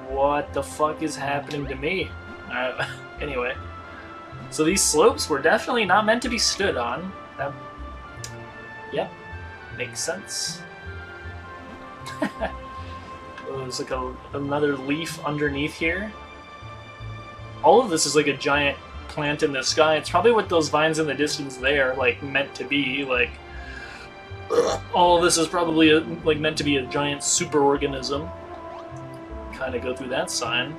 Speaker 1: What the fuck is happening to me? Anyway, so these slopes were definitely not meant to be stood on. Yep, makes sense. There's like another leaf underneath here. All of this is like a giant plant in the sky. It's probably what those vines in the distance there like meant to be. Like all of this is probably like meant to be a giant superorganism. Kind of go through that sign.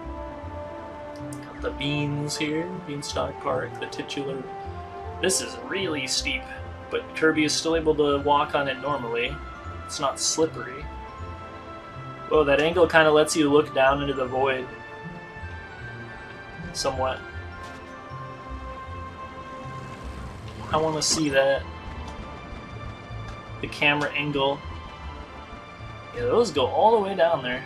Speaker 1: Got the beans here, Beanstalk Park, the titular. This is really steep, but Kirby is still able to walk on it normally. It's not slippery. Whoa, that angle kind of lets you look down into the void. Somewhat. I want to see that. The camera angle. Yeah, those go all the way down there.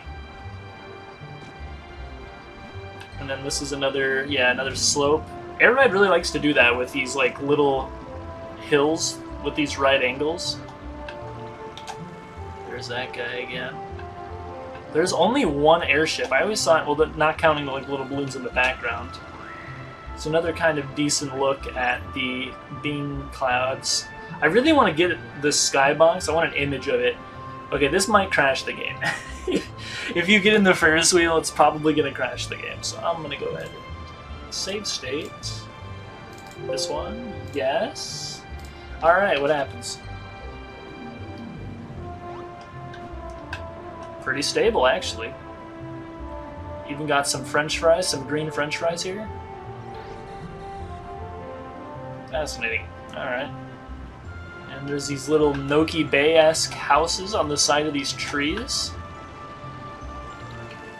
Speaker 1: And then this is another, yeah, another slope. Air Ride really likes to do that with these like little hills with these right angles. There's that guy again. There's only one airship. I always thought, well, not counting the like little balloons in the background. It's another kind of decent look at the bean clouds. I really want to get this skybox. I want an image of it. Okay, this might crash the game. If you get in the Ferris wheel, it's probably going to crash the game. So I'm going to go ahead and save state. This one, yes. Alright, what happens? Pretty stable, actually. Even got some french fries, some green french fries here. Fascinating. Alright. And there's these little Noki Bay-esque houses on the side of these trees.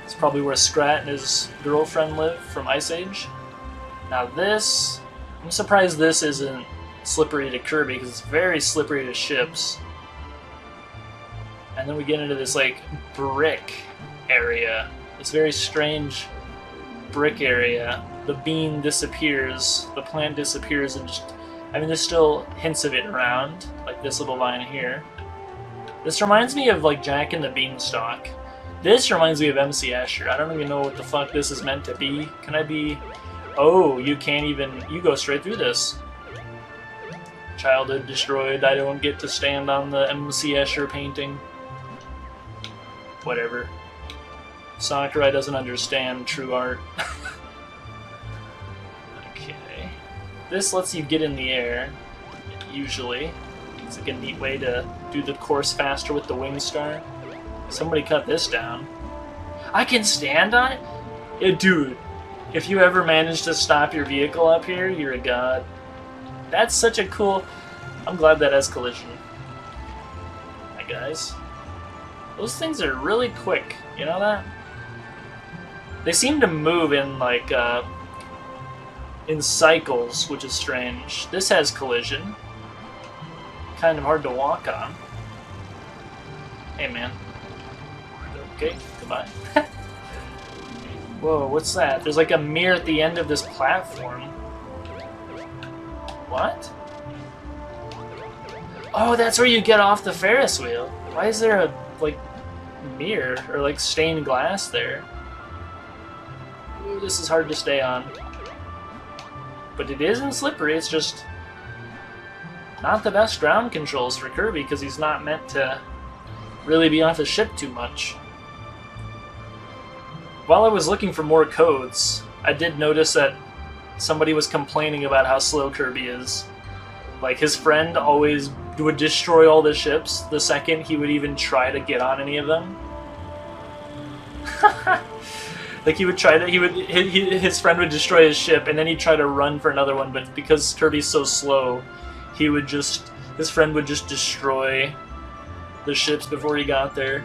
Speaker 1: It's probably where Scrat and his girlfriend live from Ice Age. Now this... I'm surprised this isn't slippery to Kirby, because it's very slippery to ships. And then we get into this, like, brick area. This very strange brick area. The bean disappears, the plant disappears, and just... I mean, there's still hints of it around, like this little vine here. This reminds me of, like, Jack and the Beanstalk. This reminds me of MC Escher. I don't even know what the fuck this is meant to be. Can I be... Oh, you can't even... You go straight through this. Childhood destroyed. I don't get to stand on the MC Escher painting. Whatever. Sakurai doesn't understand true art. Okay. This lets you get in the air, usually. It's like a neat way to do the course faster with the wing star. Somebody cut this down. I can stand on it? Yeah, dude, if you ever manage to stop your vehicle up here, you're a god. That's such a cool... I'm glad that has collision. Hi, guys. Those things are really quick, you know that? They seem to move in, like, in cycles, which is strange. This has collision. Kind of hard to walk on. Hey, man. Okay, goodbye. Whoa, what's that? There's like a mirror at the end of this platform. What? Oh, that's where you get off the Ferris wheel. Why is there a, like, mirror or, like, stained glass there? Ooh, this is hard to stay on. But it isn't slippery, it's just not the best ground controls for Kirby because he's not meant to really be off the ship too much. While I was looking for more codes, I did notice that somebody was complaining about how slow Kirby is. Like, his friend always would destroy all the ships the second he would even try to get on any of them. Like he would try to, his friend would destroy his ship, and then he'd try to run for another one. But because Kirby's so slow, his friend would just destroy the ships before he got there.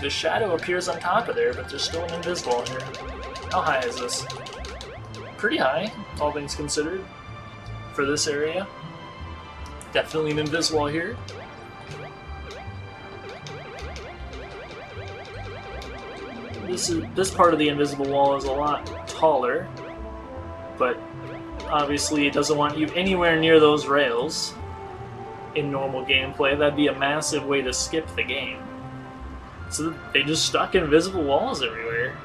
Speaker 1: The shadow appears on top of there, but there's still an invisible here. How high is this? Pretty high, all things considered, for this area. Definitely an invisible here. This part of the invisible wall is a lot taller, but obviously it doesn't want you anywhere near those rails in normal gameplay. That'd be a massive way to skip the game. So they just stuck invisible walls everywhere.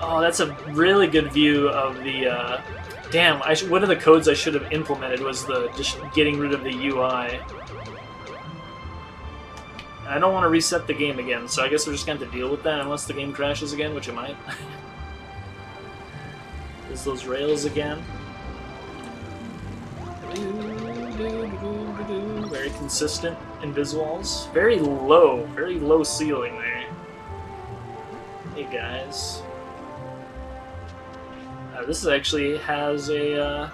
Speaker 1: Oh, that's a really good view of the... damn, one of the codes I should have implemented was just getting rid of the UI. I don't want to reset the game again, so I guess we're just going to have to deal with that unless the game crashes again, which it might. There's those rails again. Very consistent invisuals. Very low ceiling there. Hey guys. This actually has a...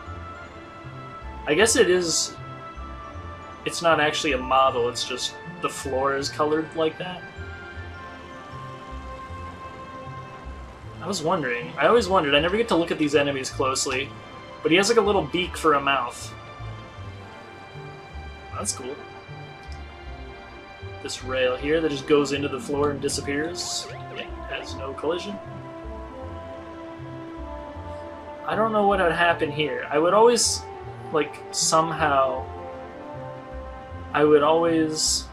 Speaker 1: I guess it is... It's not actually a model, it's just the floor is colored like that. I was wondering. I always wondered. I never get to look at these enemies closely. But he has like a little beak for a mouth. That's cool. This rail here that just goes into the floor and disappears. It has no collision. I don't know what would happen here. I would always, like, somehow... I would always...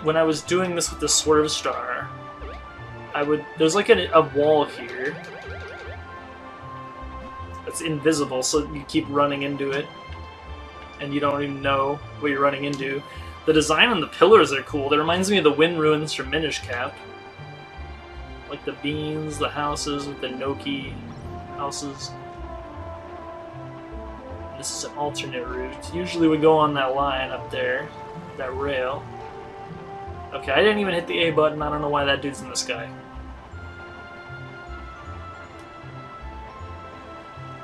Speaker 1: When I was doing this with the Swerve Star, there's like a wall here that's invisible, so you keep running into it, and you don't even know what you're running into. The design on the pillars are cool. That reminds me of the Wind Ruins from Minish Cap. Like the beans, the houses with the Noki houses. This is an alternate route. Usually we go on that line up there, that rail. Okay, I didn't even hit the A button. I don't know why that dude's in the sky.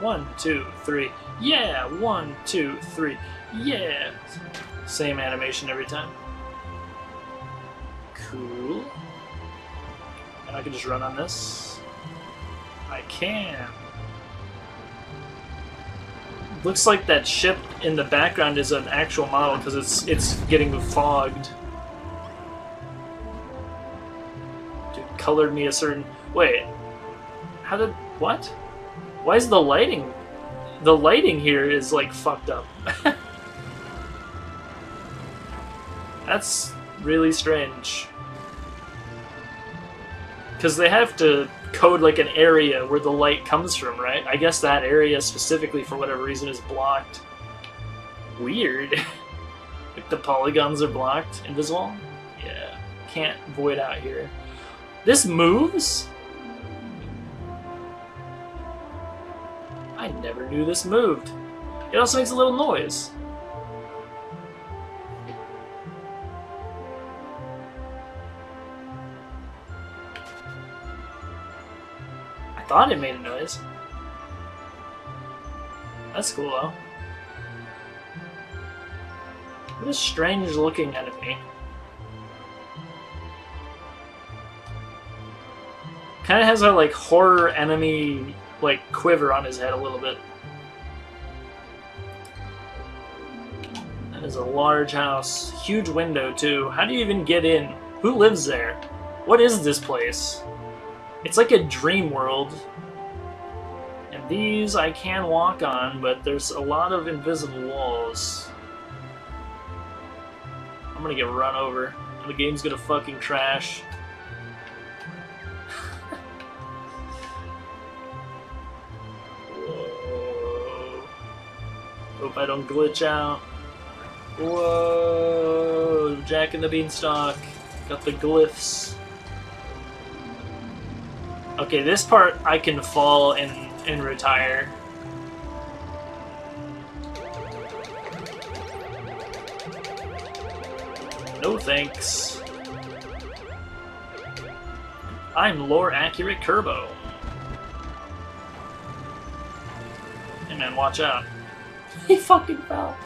Speaker 1: 1, 2, 3. Yeah! 1, 2, 3. Yeah! Same animation every time. Cool. And I can just run on this. I can. Looks like that ship in the background is an actual model because it's getting fogged. Colored me a certain... Wait. How did... What? Why is the lighting... The lighting here is, like, fucked up. That's really strange. Because they have to code, like, an area where the light comes from, right? I guess that area specifically, for whatever reason, is blocked. Weird. Like, the polygons are blocked. Invisible? Yeah. Can't void out here. This moves? I never knew this moved. It also makes a little noise. I thought it made a noise. That's cool though. What a strange looking enemy. Kind of has a like horror enemy like quiver on his head a little bit. That is a large house, huge window too. How do you even get in? Who lives there? What is this place? It's like a dream world. And these I can walk on, but there's a lot of invisible walls. I'm gonna get run over. The game's gonna fucking crash. Hope I don't glitch out. Whoa! Jack and the Beanstalk. Got the glyphs. Okay, this part I can fall and retire. No thanks. I'm lore accurate Kirbo. Hey man, watch out. He fucking fell.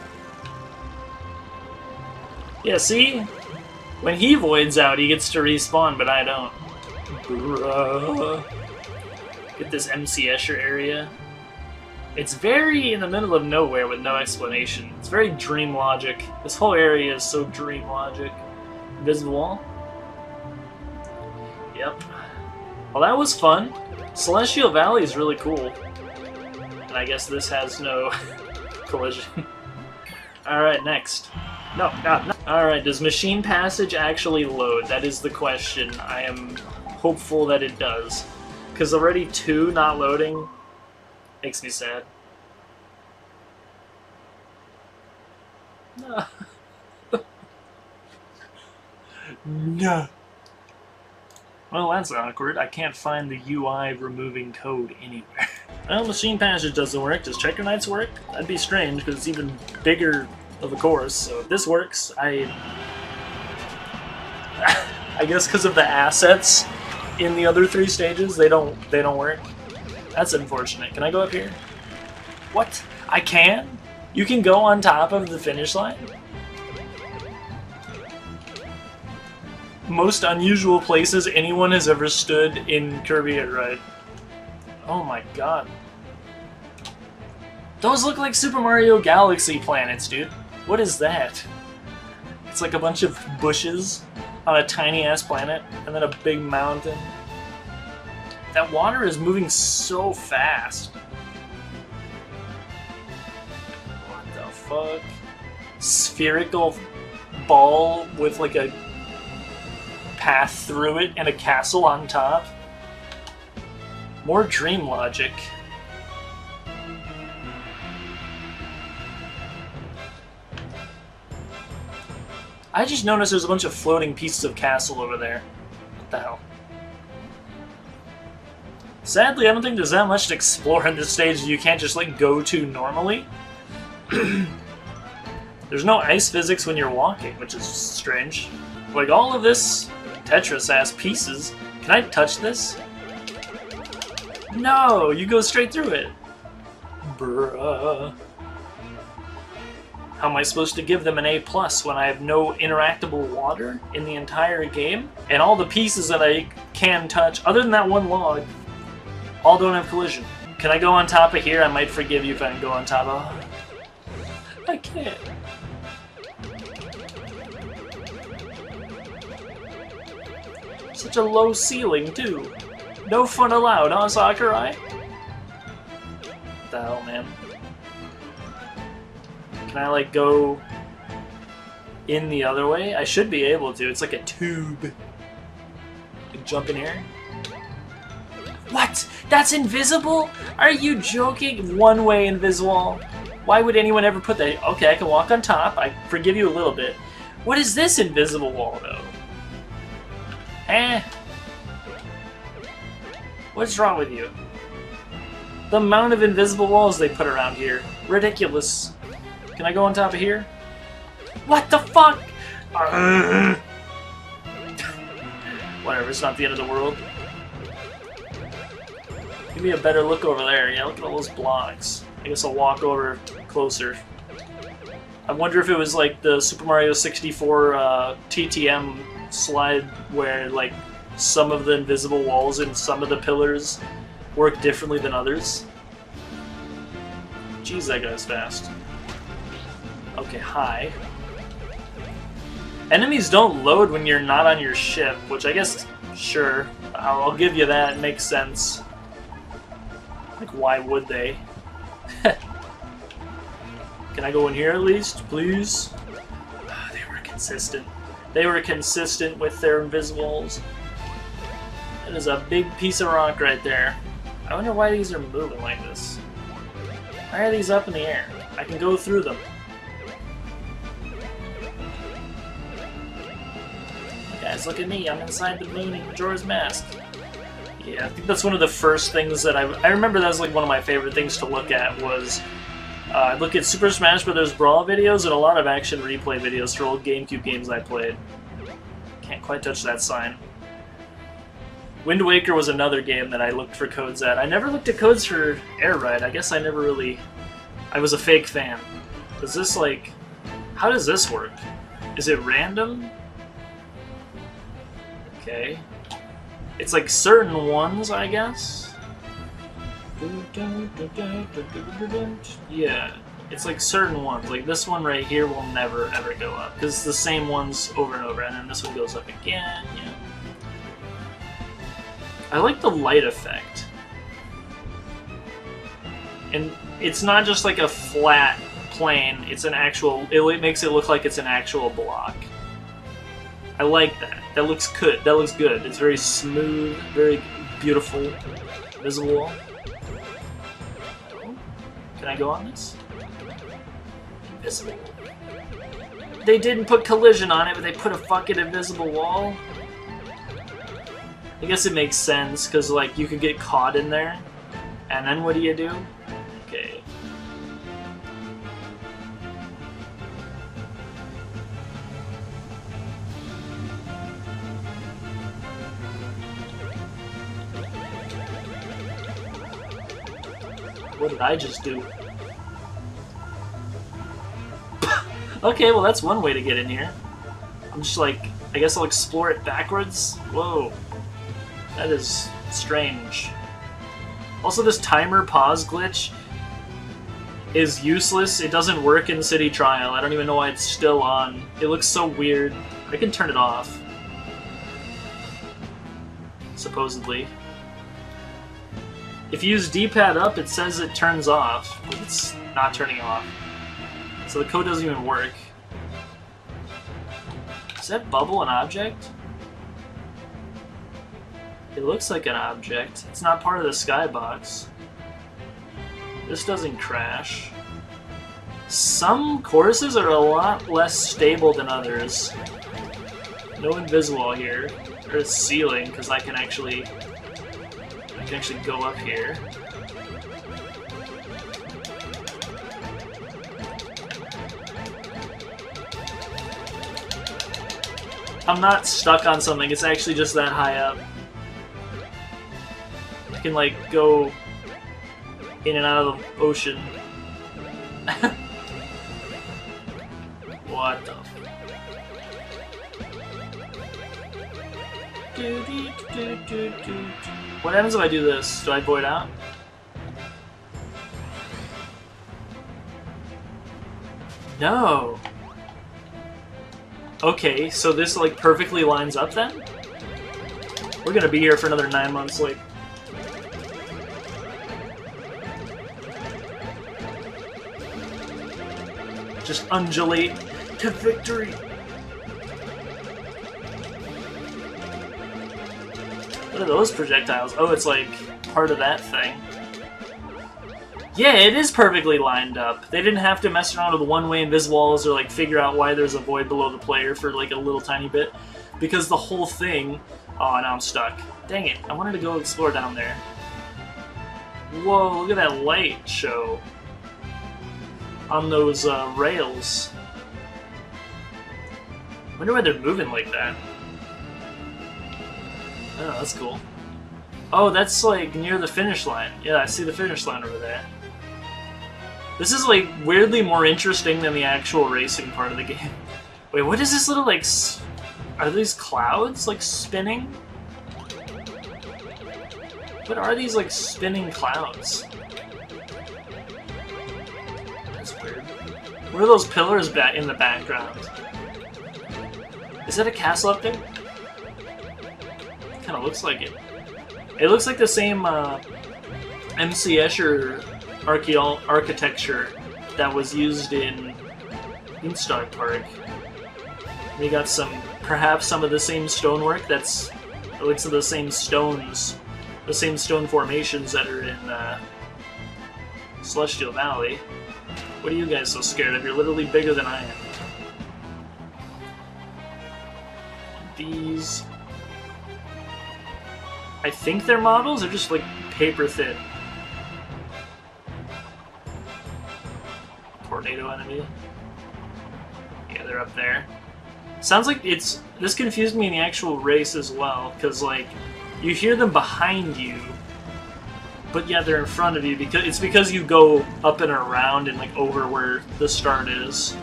Speaker 1: Yeah, see? When he voids out, he gets to respawn, but I don't. Bruh. Get this MC Escher area. It's very in the middle of nowhere with no explanation. It's very dream logic. This whole area is so dream logic. Invisible wall. Yep. Well, that was fun. Celestial Valley is really cool. And I guess this has no collision. Alright, next. No. Alright, does Machine Passage actually load? That is the question. I am hopeful that it does. Because already 2 not loading makes me sad. No. No. Well, that's awkward. I can't find the UI removing code anywhere. Well, Machine Passage doesn't work. Does Checker Knights work? That'd be strange, because it's even bigger of a course. So if this works, I guess because of the assets in the other 3 stages, they don't work. That's unfortunate. Can I go up here? What? I can? You can go on top of the finish line? Most unusual places anyone has ever stood in Kirby Air Ride. Oh my god. Those look like Super Mario Galaxy planets, dude. What is that? It's like a bunch of bushes on a tiny-ass planet, and then a big mountain. That water is moving so fast. What the fuck? Spherical ball with like a path through it and a castle on top. More dream logic. I just noticed there's a bunch of floating pieces of castle over there. What the hell? Sadly, I don't think there's that much to explore in this stage that you can't just like go to normally. There's no ice physics when you're walking, which is strange. Like all of this Tetris-ass pieces. Can I touch this? No, you go straight through it. Bruh. How am I supposed to give them an A+ when I have no interactable water in the entire game? And all the pieces that I can touch, other than that one log, all don't have collision. Can I go on top of here? I might forgive you if I can go on top of... I can't. Such a low ceiling, too. No fun allowed, huh, Sakurai? What the hell, man? Can I, like, go in the other way? I should be able to. It's like a tube. Jump in here. What? That's invisible? Are you joking? One-way invisible? Why would anyone ever put that? Okay, I can walk on top. I forgive you a little bit. What is this invisible wall, though? Eh. What's wrong with you? The amount of invisible walls they put around here. Ridiculous. Can I go on top of here? What the fuck? Whatever, it's not the end of the world. Give me a better look over there. Yeah, look at all those blocks. I guess I'll walk over closer. I wonder if it was like the Super Mario 64 TTM slide where like some of the invisible walls and some of the pillars work differently than others. Jeez, that guy's fast. Okay, hi. Enemies don't load when you're not on your ship, which I guess, sure, I'll give you that, it makes sense. Like, why would they? Can I go in here at least, please? They were consistent. They were consistent with their invisibles. That is a big piece of rock right there. I wonder why these are moving like this. Why are these up in the air? I can go through them. Guys, look at me. I'm inside the moon in Majora's Mask. Yeah, I think that's one of the first things that I remember that was like one of my favorite things to look at was I look at Super Smash Bros. Brawl videos and a lot of action replay videos for old GameCube games I played. Can't quite touch that sign. Wind Waker was another game that I looked for codes at. I never looked at codes for Air Ride. I guess I never really... I was a fake fan. Is this like... How does this work? Is it random? Okay. It's like certain ones, I guess? Yeah. It's like certain ones. Like this one right here will never ever go up. Because it's the same ones over and over. And then this one goes up again. Yeah. I like the light effect. And it's not just like a flat plane, it's an actual... It makes it look like it's an actual block. I like that. That looks good. That looks good. It's very smooth, very beautiful. Visible wall. Can I go on this? Invisible. They didn't put collision on it, but they put a fucking invisible wall? I guess it makes sense, because like you could get caught in there, and then what do you do? Okay. What did I just do? Okay, well that's one way to get in here. I'm just like, I guess I'll explore it backwards? Whoa. That is strange. Also, this timer pause glitch is useless. It doesn't work in City Trial. I don't even know why it's still on. It looks so weird. I can turn it off. Supposedly. If you use D-pad up, it says it turns off, but it's not turning off. So the code doesn't even work. Is that bubble an object? It looks like an object. It's not part of the skybox. This doesn't crash. Some courses are a lot less stable than others. No invisible here. There's ceiling, because I can actually go up here. I'm not stuck on something, it's actually just that high up. I can like go in and out of the ocean. What the What happens if I do this? Do I void out? No. Okay, so this like perfectly lines up then? We're gonna be here for another 9 months, like. Just undulate to victory. What are those projectiles? Oh, it's like part of that thing. Yeah, it is perfectly lined up. They didn't have to mess around with one-way invisible walls or like figure out why there's a void below the player for like a little tiny bit. Because the whole thing... Oh, now I'm stuck. Dang it, I wanted to go explore down there. Whoa, look at that light show. On those rails. Wonder why they're moving like that. Oh, that's cool. Oh, that's like near the finish line. Yeah, I see the finish line over there. This is like weirdly more interesting than the actual racing part of the game. Wait, what is this little like... Are these clouds like spinning? What are these like spinning clouds? That's weird. What are those pillars back in the background? Is that a castle up there? Kind of looks like it. It looks like the same MC Escher architecture that was used in Beanstalk Park. We got perhaps some of the same stonework. It looks like the same stones, the same stone formations that are in Celestial Valley. What are you guys so scared of? You're literally bigger than I am. These... I think they're models, they're just like paper thin. Tornado enemy. Yeah, they're up there. Sounds like it's... This confused me in the actual race as well, because like, You hear them behind you, but yeah, they're in front of you because you go up and around and like over where the start is.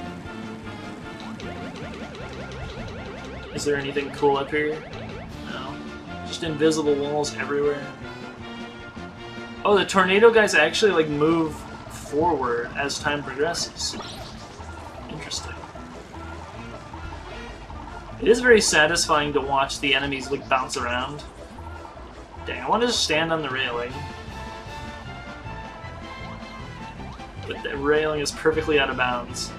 Speaker 1: Is there anything cool up here? No. Just invisible walls everywhere. Oh, the tornado guys actually like move forward as time progresses. Interesting. It is very satisfying to watch the enemies like bounce around. Dang, I want to just stand on the railing. But the railing is perfectly out of bounds.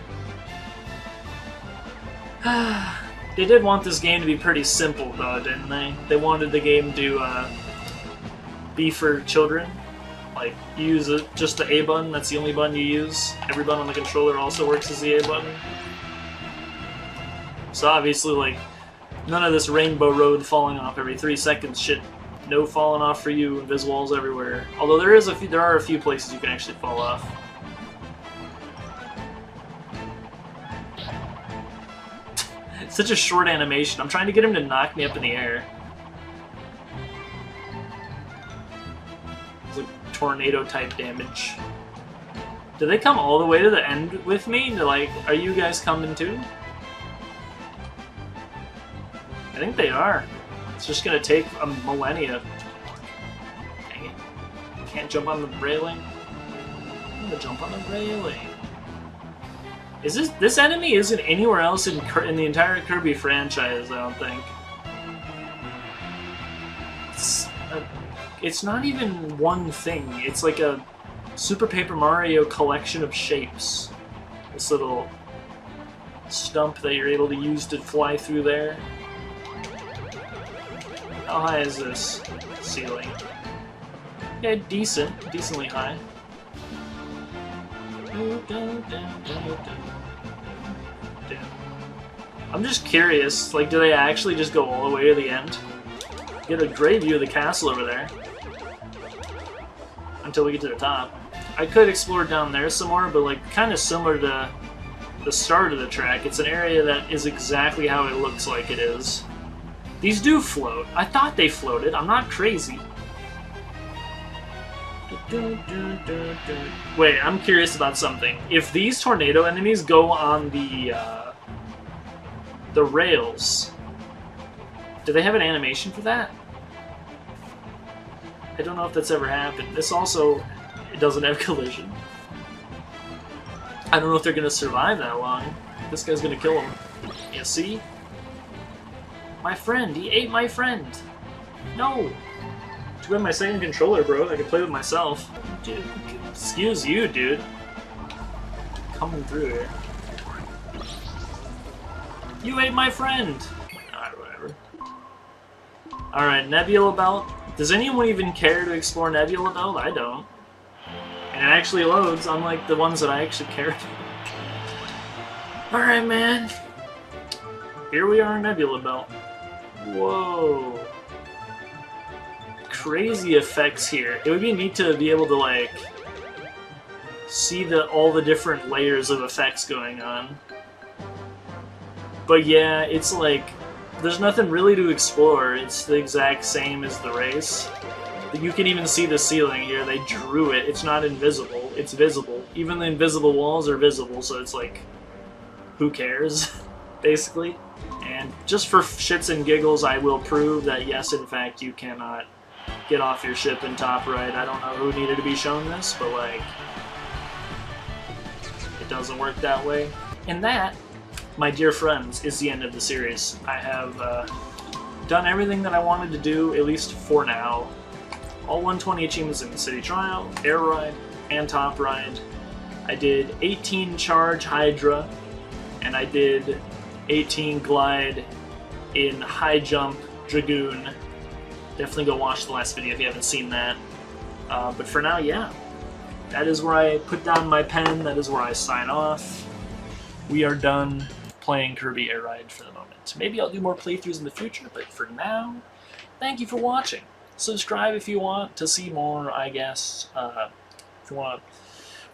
Speaker 1: They did want this game to be pretty simple though, didn't they? They wanted the game to be for children. Like, you use just the A button, that's the only button you use. Every button on the controller also works as the A button. So obviously, like, none of this rainbow road falling off every 3 seconds shit. No falling off for you, invisible walls everywhere. Although there are a few places you can actually fall off. It's such a short animation. I'm trying to get him to knock me up in the air. It's like tornado type damage. Do they come all the way to the end with me? They're like, are you guys coming too? I think they are. It's just gonna take a millennia. Dang it. Can't jump on the railing. I'm gonna jump on the railing. Is this enemy isn't anywhere else in the entire Kirby franchise, I don't think. It's not even one thing. It's like a Super Paper Mario collection of shapes. This little stump that you're able to use to fly through there. How high is this ceiling? Yeah, decently high. I'm just curious, like, do they actually just go all the way to the end? Get a great view of the castle over there. Until we get to the top. I could explore down there some more, but like, kind of similar to the start of the track, it's an area that is exactly how it looks like it is. These do float. I thought they floated. I'm not crazy. Wait, I'm curious about something. If these tornado enemies go on the rails, do they have an animation for that? I don't know if that's ever happened. This also, it doesn't have collision. I don't know if they're gonna survive that long. This guy's gonna kill him. Yeah, see? My friend, he ate my friend. No. Too bad my second controller broke. I could play with myself. Dude, excuse you, dude. Coming through here. You ate my friend. Alright, whatever. Alright, Nebula Belt. Does anyone even care to explore Nebula Belt? I don't. And it actually loads, unlike the ones that I actually care about. Alright, man. Here we are in Nebula Belt. Whoa. Crazy effects here. It would be neat to be able to, like, see all the different layers of effects going on. But yeah, it's like, there's nothing really to explore. It's the exact same as the race. You can even see the ceiling here. They drew it. It's not invisible. It's visible. Even the invisible walls are visible, so it's like, who cares, basically. And just for shits and giggles, I will prove that yes, in fact, you cannot get off your ship in top right. I don't know who needed to be shown this, but like, it doesn't work that way. And that, my dear friends, is the end of the series. I have done everything that I wanted to do, at least for now. All 120 achievements in the City Trial, Air Ride, and Top Ride. I did 18 Charge Hydra, and I did 18 Glide in High Jump Dragoon. Definitely go watch the last video if you haven't seen that. But for now, yeah. That is where I put down my pen. That is where I sign off. We are done playing Kirby Air Ride for the moment. Maybe I'll do more playthroughs in the future, but for now, thank you for watching. Subscribe if you want to see more, I guess. If you want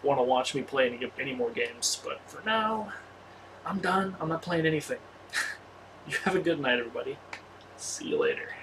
Speaker 1: to watch me play any more games. But for now, I'm done. I'm not playing anything. You have a good night, everybody. See you later.